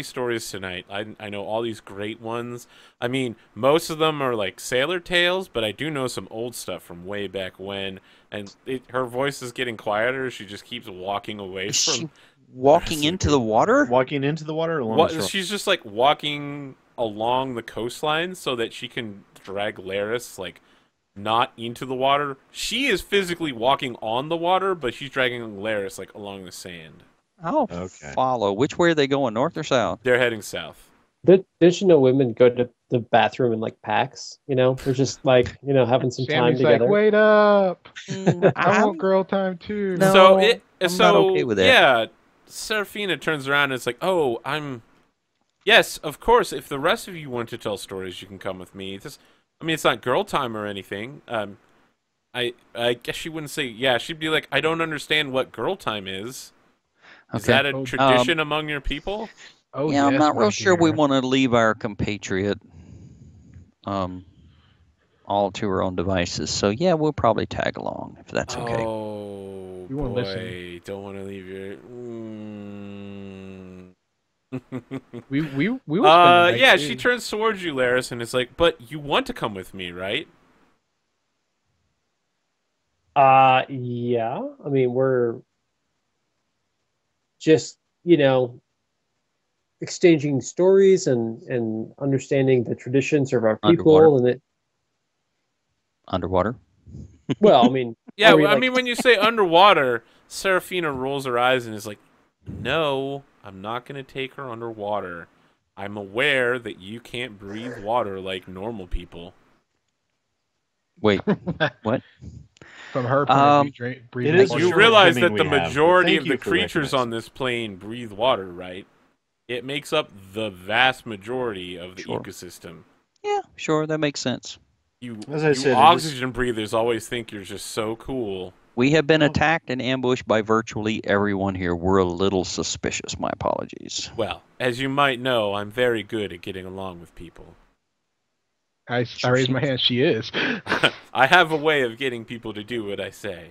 stories tonight. I know all these great ones. I mean, most of them are like sailor tales, but I do know some old stuff from way back when. And her voice is getting quieter. She just keeps walking away Is from. she walking into the water? Walking into the water along the shore. She's just like walking along the coastline so that she can drag Laris like not into the water. She is physically walking on the water, but she's dragging Laris like along the sand. I'll Okay. follow. Which way are they going, north or south? They're heading south. Did you know women go to the bathroom in like packs? They're just like having some time Sammy's together. like, wait up. I I'm- want girl time too. No. So I'm not okay with that. Yeah, Serafina turns around and it's like, "Oh, yes, of course. If the rest of you want to tell stories, you can come with me. It's not girl time or anything. I guess she wouldn't say. Yeah, she'd be like, I don't understand what girl time is. Is Okay. that a tradition among your people? Oh, Yeah, I'm yes, not my real sure we dear. want to leave our compatriot all to her own devices. So yeah, we'll probably tag along if that's okay. Oh You won't boy, listen. don't want to leave your. We will spend the night Yeah, too. she turns towards you, Laris, and is like, "But you want to come with me, right?" Yeah. I mean, just, exchanging stories and understanding the traditions of our people. Underwater. Underwater. Well, I mean, yeah, I mean, when you say underwater, Serafina rolls her eyes and is like, no, I'm not going to take her underwater. I'm aware that you can't breathe water like normal people. Wait, what? From her point of view, breathing it is water. You realize that we the have, but majority thank of you the for creatures on recognizing. this plane breathe water, right? It makes up the vast majority of the Sure. ecosystem. Yeah, sure, that makes sense. As I You said, oxygen breathers always think you're just so cool. We have been Oh. attacked and ambushed by virtually everyone here. We're a little suspicious. My apologies. Well, as you might know, I'm very good at getting along with people. I raised my hand. She is. I have a way of getting people to do what I say.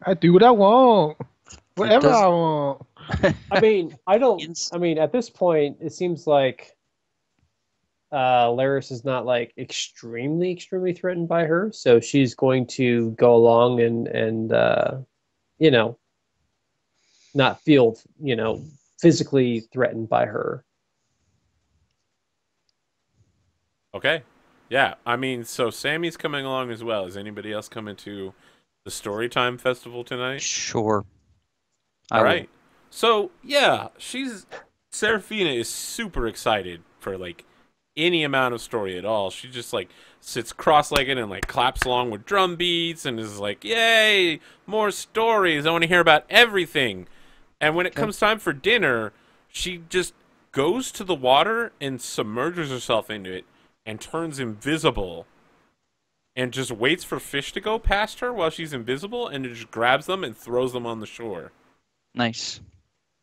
I do what I want. Whatever does- I want. I mean, I don't. Ins- I mean, at this point, it seems like Laris is not like extremely threatened by her, so she's going to go along and not feel physically threatened by her. Okay. Yeah, I mean, so Sammy's coming along as well. Is anybody else coming to the Storytime Festival tonight? Sure. All right. So, yeah, Serafina is super excited for, like, any amount of story at all. She just, like, sits cross-legged and, like, claps along with drum beats and is like, yay, more stories. I want to hear about everything. And when it comes time for dinner, she just goes to the water and submerges herself into it and turns invisible and just waits for fish to go past her while she's invisible and just grabs them and throws them on the shore. Nice.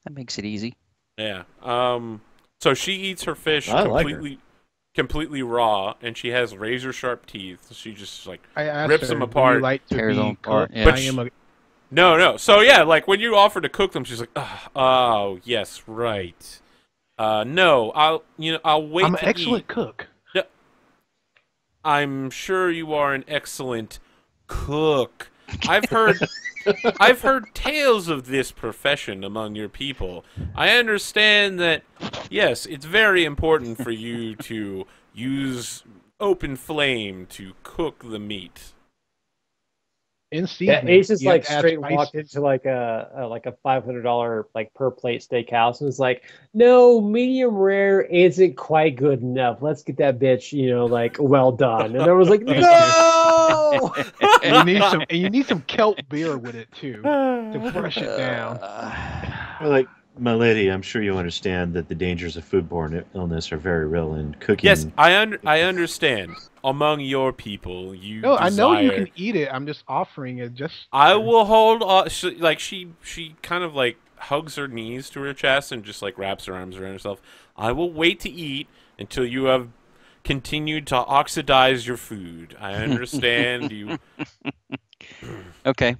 That makes it easy. Yeah. So she eats her fish I like her. completely raw, and she has razor sharp teeth. She just like I asked rips her, them "Would apart. you like to Tears them be apart, cooked? yeah. I am a No. So yeah, like when you offer to cook them, she's like, oh yes, right. No, I'll wait. I'm an to excellent eat. cook. I'm sure you are an excellent cook. I've heard tales of this profession among your people. I understand that, yes, it's very important for you to use open flame to cook the meat. In Yeah, season. Ace is you have like to add straight spices. walked into like a $500 like per plate steakhouse and was like, no, medium rare isn't quite good enough. Let's get that bitch, like well done. And I was like, no. You need some kelp beer with it too to fresh it down. Well, like, my lady, I'm sure you understand that the dangers of foodborne illness are very real, and cooking. Yes, I understand. Among your people, you No, I know you desire- can eat it. I'm just offering it. I will hold on. She kind of like hugs her knees to her chest and just like wraps her arms around herself. I will wait to eat until you have continued to oxidize your food. I understand you. Okay.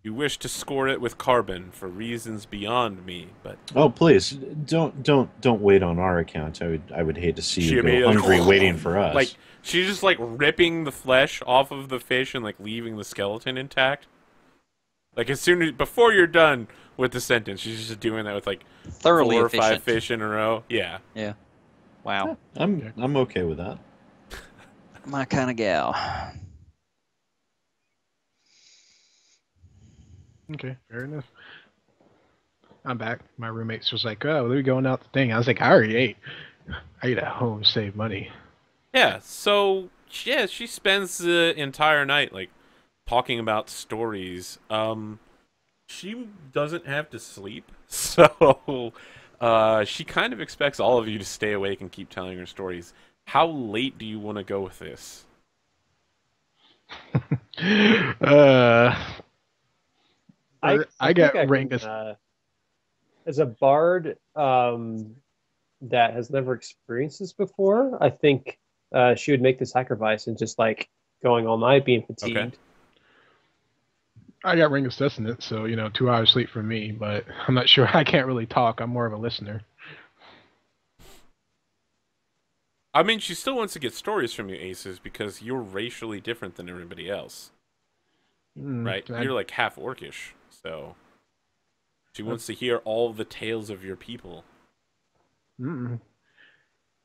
You wish to score it with carbon for reasons beyond me, but Oh, please don't wait on our account. I would hate to see She you go immediately- hungry waiting for us. like she's just like ripping the flesh off of the fish and like leaving the skeleton intact. Like as soon as before you're done with the sentence, she's just doing that with like Thoroughly 4 or efficient. 5 fish in a row. Yeah. Yeah. Wow. I'm okay with that. My kind of gal. Okay, fair enough. I'm back. My roommates was like, "Oh, we're going out the thing." I was like, "I already ate. I eat at home, save money." Yeah, so yeah, she spends the entire night like talking about stories. She doesn't have to sleep, so she kind of expects all of you to stay awake and keep telling her stories. How late do you want to go with this? I think got can, Rangus. As a bard that has never experienced this before, I think she would make the sacrifice and just like going all night, being fatigued. Okay. I got Ring of Sustenance, so 2 hours sleep for me. But I'm not sure. I can't really talk. I'm more of a listener. I mean, she still wants to get stories from you, Aces, because you're racially different than everybody else, right? You're like half orcish, so She wants to hear all the tales of your people. Mm-mm.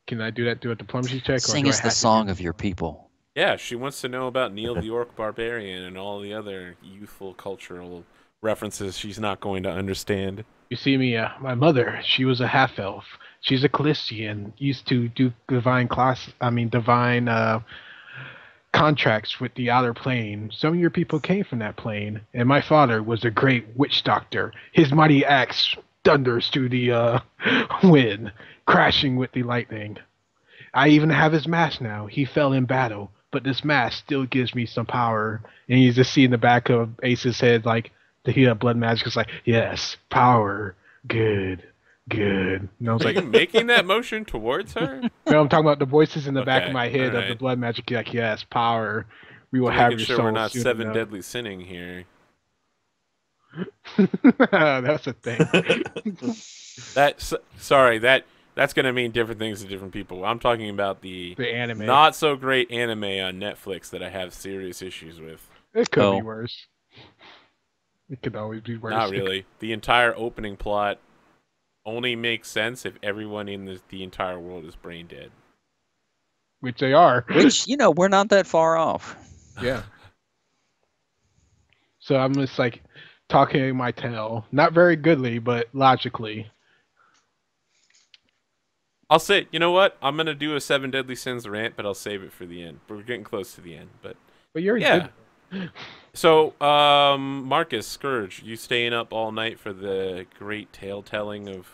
Can I do that through a diplomacy check? Sing us the song of your people. Yeah, she wants to know about Neil the Orc Barbarian and all the other youthful cultural references she's not going to understand. You see me, my mother, she was a half-elf. She's a Callistian, used to do divine contracts with the outer plane. Some of your people came from that plane, and my father was a great witch doctor. His mighty axe thunders through the wind, crashing with the lightning. I even have his mask now. He fell in battle, but this mask still gives me some power. And you just see in the back of Ace's head, like, the heat of blood magic is like, yes, power, good. And I was Are like, you making that motion towards her? no, I'm talking about the voices in the back Okay, of my head of the alright. blood magic, like, yes, power. We will Just have making your sure soul. we're not soon seven enough. deadly sinning here. That's a thing. That's gonna mean different things to different people. I'm talking about the anime. not so great anime on Netflix that I have serious issues with. It could Oh. be worse. It could always be worse. Not really. The entire opening plot only makes sense if everyone in the entire world is brain dead. Which they are. Which, we're not that far off. Yeah. So I'm just like talking my tale. Not very goodly, but logically. I'll say, you know what? I'm gonna do a 7 Deadly Sins rant, but I'll save it for the end. We're getting close to the end, but You're yeah. good. So, Marcus, Scourge, you staying up all night for the great tale telling of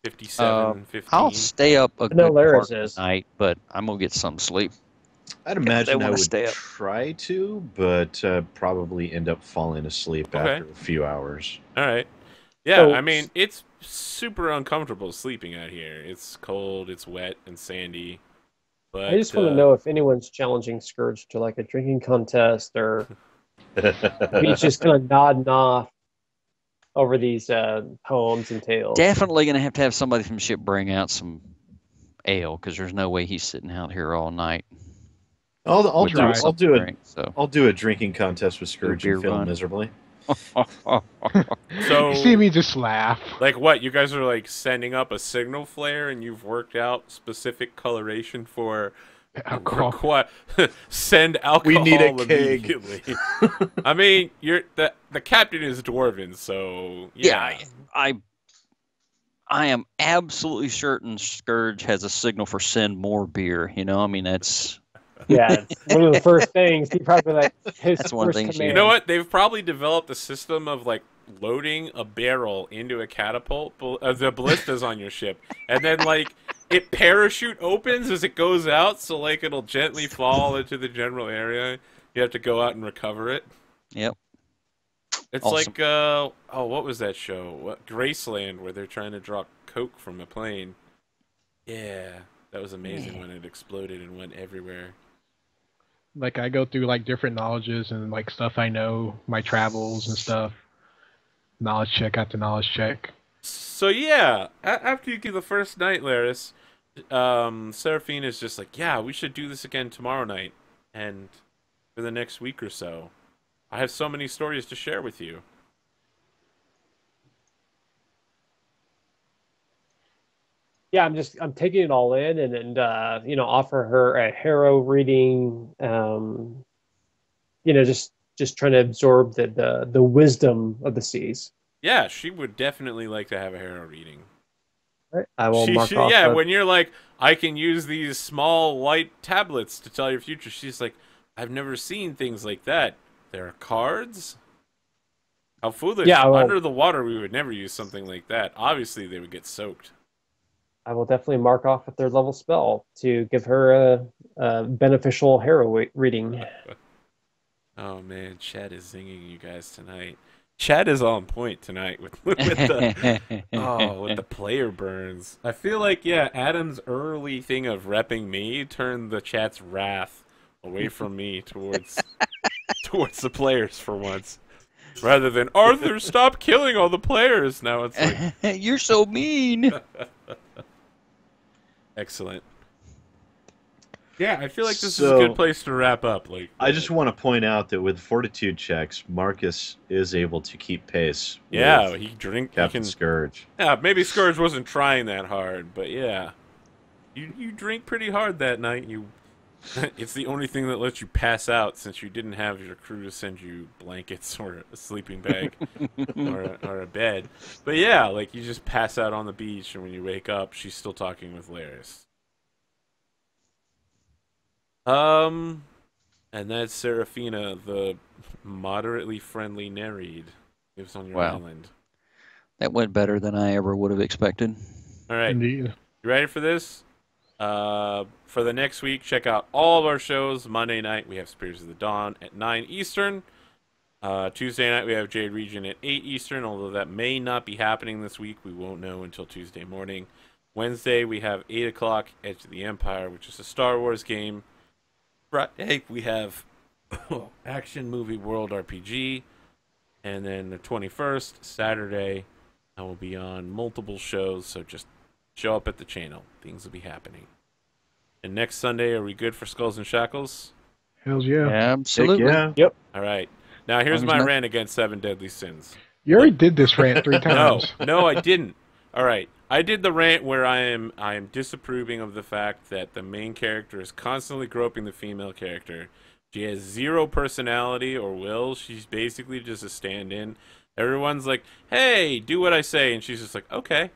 57, 15? I'll stay up a No, good Laris part of is. the night, but I'm going to get some sleep. I'd they imagine I wanna would stay up. try to, but probably end up falling asleep Okay. after a few hours. All right. Yeah, So- I mean, it's super uncomfortable sleeping out here. It's cold, it's wet, and sandy. But I just want to know if anyone's challenging Scourge to like a drinking contest, or if he's just kind of nodding off over these poems and tales. Definitely going to have somebody from ship bring out some ale, because there's no way he's sitting out here all night. I'll without do something to a drink, so. I'll do a drinking contest with Scourge beer and fail run. miserably. So, You see me just laugh. like what? You guys are like sending up a signal flare, and you've worked out specific coloration for Alcohol. send alcohol. We need a keg. Immediately. I mean, the captain is dwarven, so yeah. I am absolutely certain Scourge has a signal for send more beer. I mean, that's... Yeah, it's one of the first things. He probably like his That's one first thing she- command. You know what? They've probably developed a system of like loading a barrel into a catapult. The ballistas on your ship, and then like it parachute opens as it goes out, so like it'll gently fall into the general area. You have to go out and recover it. Yep. It's Awesome. like what was that show? Graceland, where they're trying to draw coke from a plane. Yeah, that was amazing when it exploded and went everywhere. Like I go through like different knowledges and like stuff I know, my travels and stuff. Knowledge check after knowledge check. So yeah, after you do the first night, Laris, Seraphine is just like, yeah, we should do this again tomorrow night, and for the next week or so. I have so many stories to share with you. Yeah, I'm taking it all in, and offer her a hero reading. Just trying to absorb the wisdom of the seas. Yeah, she would definitely like to have a hero reading. Right. I will mark off. Yeah, when you're like, I can use these small white tablets to tell your future. She's like, I've never seen things like that. There are cards? How foolish. Yeah, well- Under the water, we would never use something like that. Obviously, they would get soaked. I will definitely mark off a third level spell to give her a beneficial hero reading. Oh, man, Chad is zinging you guys tonight. Chad is on point tonight with the player burns. I feel like, yeah, Adam's early thing of repping me turned the chat's wrath away from me towards the players for once. Rather than, Arthur, stop killing all the players. Now it's like... You're so mean. Excellent. Yeah, I feel like this is a good place to wrap up. Like, I just want to point out that with fortitude checks, Marcus is able to keep pace. yeah, with he drink. Captain He can. Scourge. Yeah, maybe Scourge wasn't trying that hard, but yeah, you drink pretty hard that night. You, it's the only thing that lets you pass out since you didn't have your crew to send you blankets or a sleeping bag or a bed. But yeah, like you just pass out on the beach, and when you wake up, she's still talking with Laris. And that's Seraphina, the moderately friendly Nereid, lives on your island. That went better than I ever would have expected. All right, Indeed. you ready for this? For the next week, check out all of our shows. Monday night, we have Spears of the Dawn at 9 Eastern. Tuesday night, we have Jade Region at 8 Eastern, although that may not be happening this week. We won't know until Tuesday morning. Wednesday, we have 8 o'clock, Edge of the Empire, which is a Star Wars game. Friday, we have Action Movie World RPG. And then the 21st, Saturday, I will be on multiple shows, so just show up at the channel. Things will be happening. And next Sunday, are we good for Skulls and Shackles? Hells yeah. Absolutely. Yeah. Yep. All right. Now, here's my rant against 7 Deadly Sins. You already did this rant 3 times. No, I didn't. All right. I did the rant where I am disapproving of the fact that the main character is constantly groping the female character. She has zero personality or will. She's basically just a stand-in. Everyone's like, hey, do what I say. And she's just like, okay.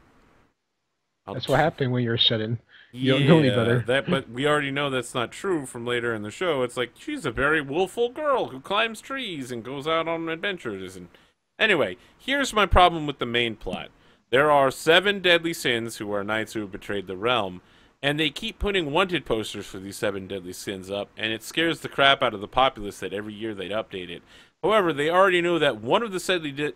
That's what happened when you're shut-in. You don't know any better. But we already know that's not true from later in the show. It's like, she's a very willful girl who climbs trees and goes out on adventures. And anyway, here's my problem with the main plot. There are 7 deadly sins who are knights who have betrayed the realm, and they keep putting wanted posters for these 7 deadly sins up, and it scares the crap out of the populace that every year they'd update it. However, they already know that one of the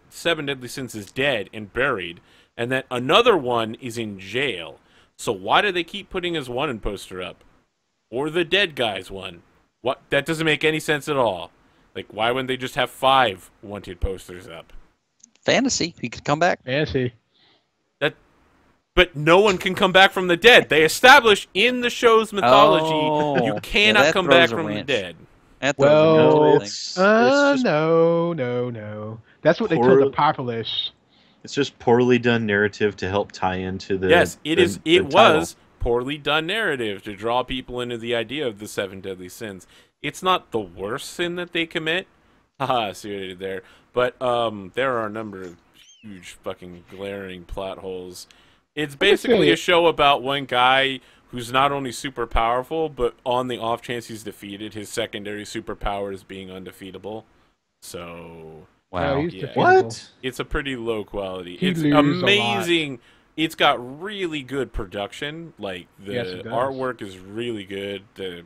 7 deadly sins is dead and buried, and that another one is in jail. So why do they keep putting his wanted poster up? Or the dead guy's one? What? That doesn't make any sense at all. Like, why wouldn't they just have 5 wanted posters up? Fantasy. He could come back. Fancy. But no one can come back from the dead. They establish in the show's mythology you cannot come back from the dead. Well, it's no. That's what they told the populace. It's just poorly done narrative to help tie into the. Yes, it is. The It title. was poorly done narrative to draw people into the idea of the 7 deadly sins. It's not the worst sin that they commit. Haha, see what I did there. But there are a number of huge fucking glaring plot holes. It's basically a show about one guy who's not only super powerful, but on the off chance he's defeated, his secondary superpower is being undefeatable. So, wow. Yeah. What? It's a pretty low quality. He It's loses amazing. It's got really good production. Like, the Yes, it does. artwork is really good. The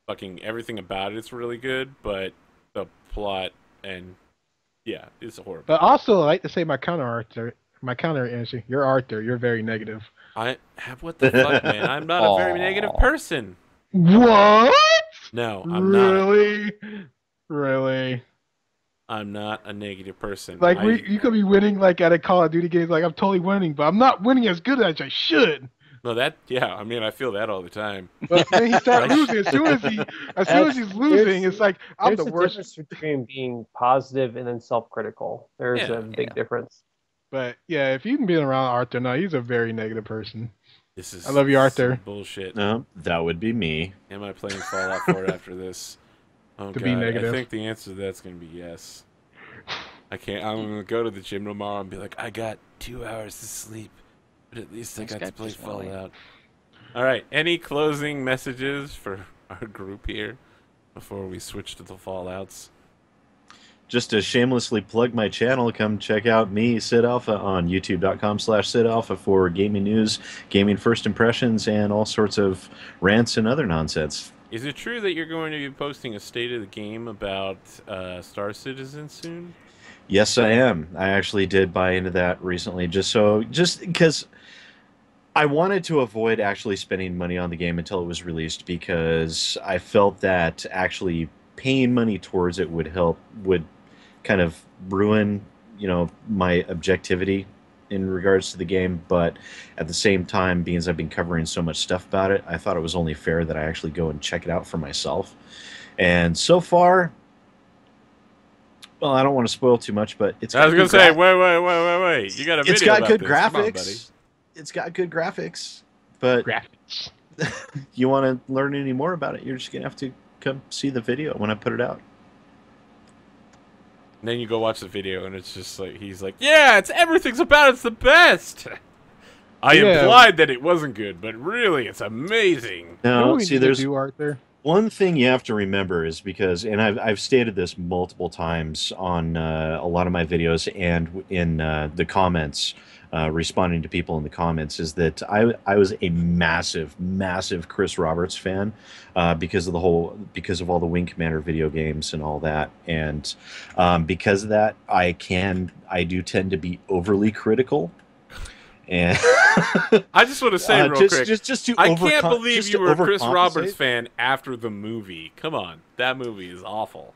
fucking everything about it's really good, but the plot and yeah, it's horrible. But also, I like to say my counter answer. You're Arthur. You're very negative. What the fuck, man? I'm not a very negative person. What? No, I'm not. Really? I'm not a negative person. Like you could be winning like at a Call of Duty game. Like I'm totally winning, but I'm not winning as good as I should. No, I mean, I feel that all the time. But then he starts losing. As soon as he's losing, it's like I'm the worst. There's a difference between being positive and then self-critical. There's a big difference. But yeah, if you've been around Arthur, no, he's a very negative person. This is I love you, Arthur. Bullshit. No, that would be me. Am I playing Fallout 4 after this? Oh, To God. be negative. I think the answer to that's going to be yes. I can't. I'm going to go to the gym tomorrow and be like, I got 2 hours to sleep, but at least I got to play Fallout. All right. Any closing messages for our group here before we switch to the Fallouts? Just to shamelessly plug my channel, come check out me, Sid Alpha, on youtube.com/Sid Alpha for gaming news, gaming first impressions, and all sorts of rants and other nonsense. Is it true that you're going to be posting a state of the game about Star Citizen soon? Yes, I am. I actually did buy into that recently, just because I wanted to avoid actually spending money on the game until it was released, because I felt that actually paying money towards it would kind of ruin, my objectivity in regards to the game, but at the same time, being as I've been covering so much stuff about it, I thought it was only fair that I actually go and check it out for myself. And so far, well, I don't want to spoil too much, but it's. I was gonna say, wait! You got a video. It's got about good this. Come on, buddy. graphics. It's got good graphics, but Graphics. you want to learn any more about it, you're just gonna have to come see the video when I put it out. And then you go watch the video, and it's just like he's like, "Yeah, everything's the best." I implied that it wasn't good, but really, it's amazing. No, see, there's Arthur. one thing you have to remember is because, and I've stated this multiple times on a lot of my videos and in the comments, responding to people in the comments, is that I was a massive Chris Roberts fan because of all the Wing Commander video games and all that, and because of that, I do tend to be overly critical. And I just want to say real quick, I can't believe just you were a Chris overcompensate. Roberts fan after the movie. Come on, that movie is awful.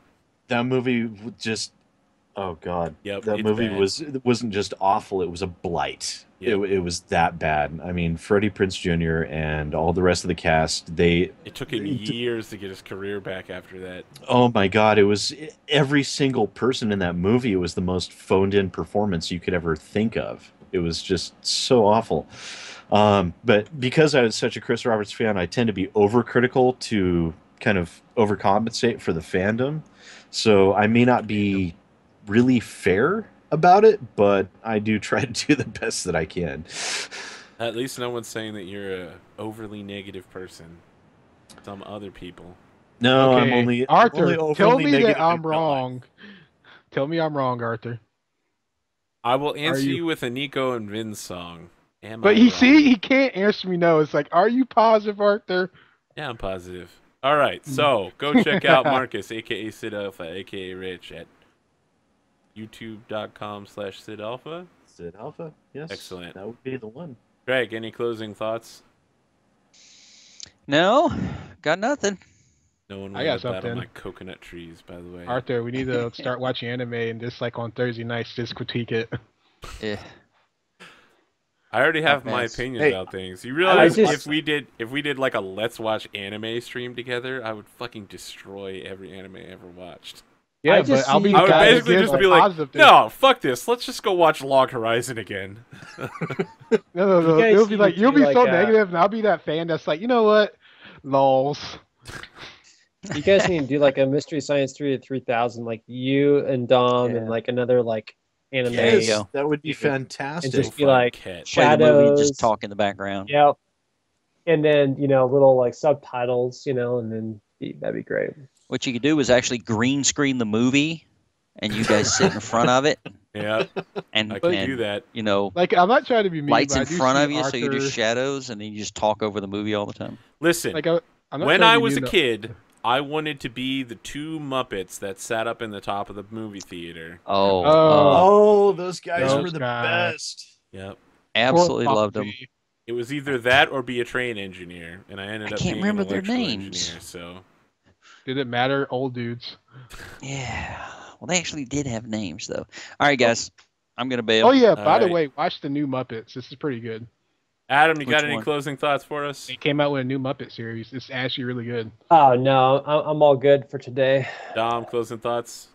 That movie just, oh god, Yep, that it's movie bad. wasn't just awful; it was a blight. Yep. It was that bad. I mean, Freddie Prinze Jr. and all the rest of the cast, It took him years to get his career back after that. oh my god, it was every single person in that movie. It was the most phoned-in performance you could ever think of. It was just so awful. But because I was such a Chris Roberts fan, I tend to be overcritical to kind of overcompensate for the fandom. So I may not be really fair about it, but I do try to do the best that I can. At least no one's saying that you're a overly negative person. Some other people. No, Okay, I'm only Arthur. only Tell overly me negative that I'm in real life. wrong. Tell me I'm wrong, Arthur. I will answer you- you with a Nico and Vin song. Am But I wrong? he can't answer me no. It's like, are you positive, Arthur? Yeah, I'm positive. All right, so go check out Marcus, aka Sid Alpha, aka Rich, at youtube.com/Sid Alpha. Sid Alpha? Yes. Excellent. That would be the one. Greg, any closing thoughts? No, got nothing. No one I will got let that on something. my coconut trees, by the way. Arthur, we need to start watching anime and just like on Thursday nights, just critique it. Yeah. I already have Not my bad. opinions Hey, about things. You realize just- if we did like a Let's Watch anime stream together, I would fucking destroy every anime I ever watched. Yeah, just but I'll see be you I the would guy that basically gives just the be like, positive thing. no, fuck this. Let's just go watch Log Horizon again. No. You guys It'll be seem like to you'll be be like, so negative, and I'll be that fan that's like, you know what, lols. You guys need to do like a Mystery Science 3 to 3000, like you and Dom and Yeah. like another like anime. There you Yes, go. that would be And fantastic. just be Go find like Cat. Play the movie, shadows. just talk in the background. Yep. And then, little like subtitles, and then that'd be great. What you could do is actually green screen the movie, and you guys sit in front of it, Yeah, and I can do that. Like I'm not trying to be mean, lights but I in do front see of you, so you do Arthur- shadows, and then you just talk over the movie all the time. Listen, Like I'm not when trying I to be was a mean, though. kid, I wanted to be the two Muppets that sat up in the top of the movie theater. Oh, Oh, those guys Those were the guys. best. Yep. absolutely Poor loved them. Poppy. It was either that or be a train engineer, and I ended I up can't being remember an their electrical names. engineer. So Did it matter, old dudes? Yeah. Well, they actually did have names, though. All right, guys. I'm going to bail. Oh yeah. By the right. way, watch the new Muppets. This is pretty good. Adam, you got Which any one? closing thoughts for us? They came out with a new Muppet series. It's actually really good. Oh no, I'm all good for today. Dom, closing thoughts?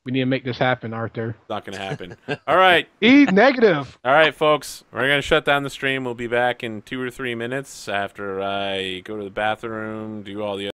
We need to make this happen, Arthur. Not gonna happen. All right. E negative. All right, folks. We're going to shut down the stream. We'll be back in 2 or 3 minutes after I go to the bathroom, do all the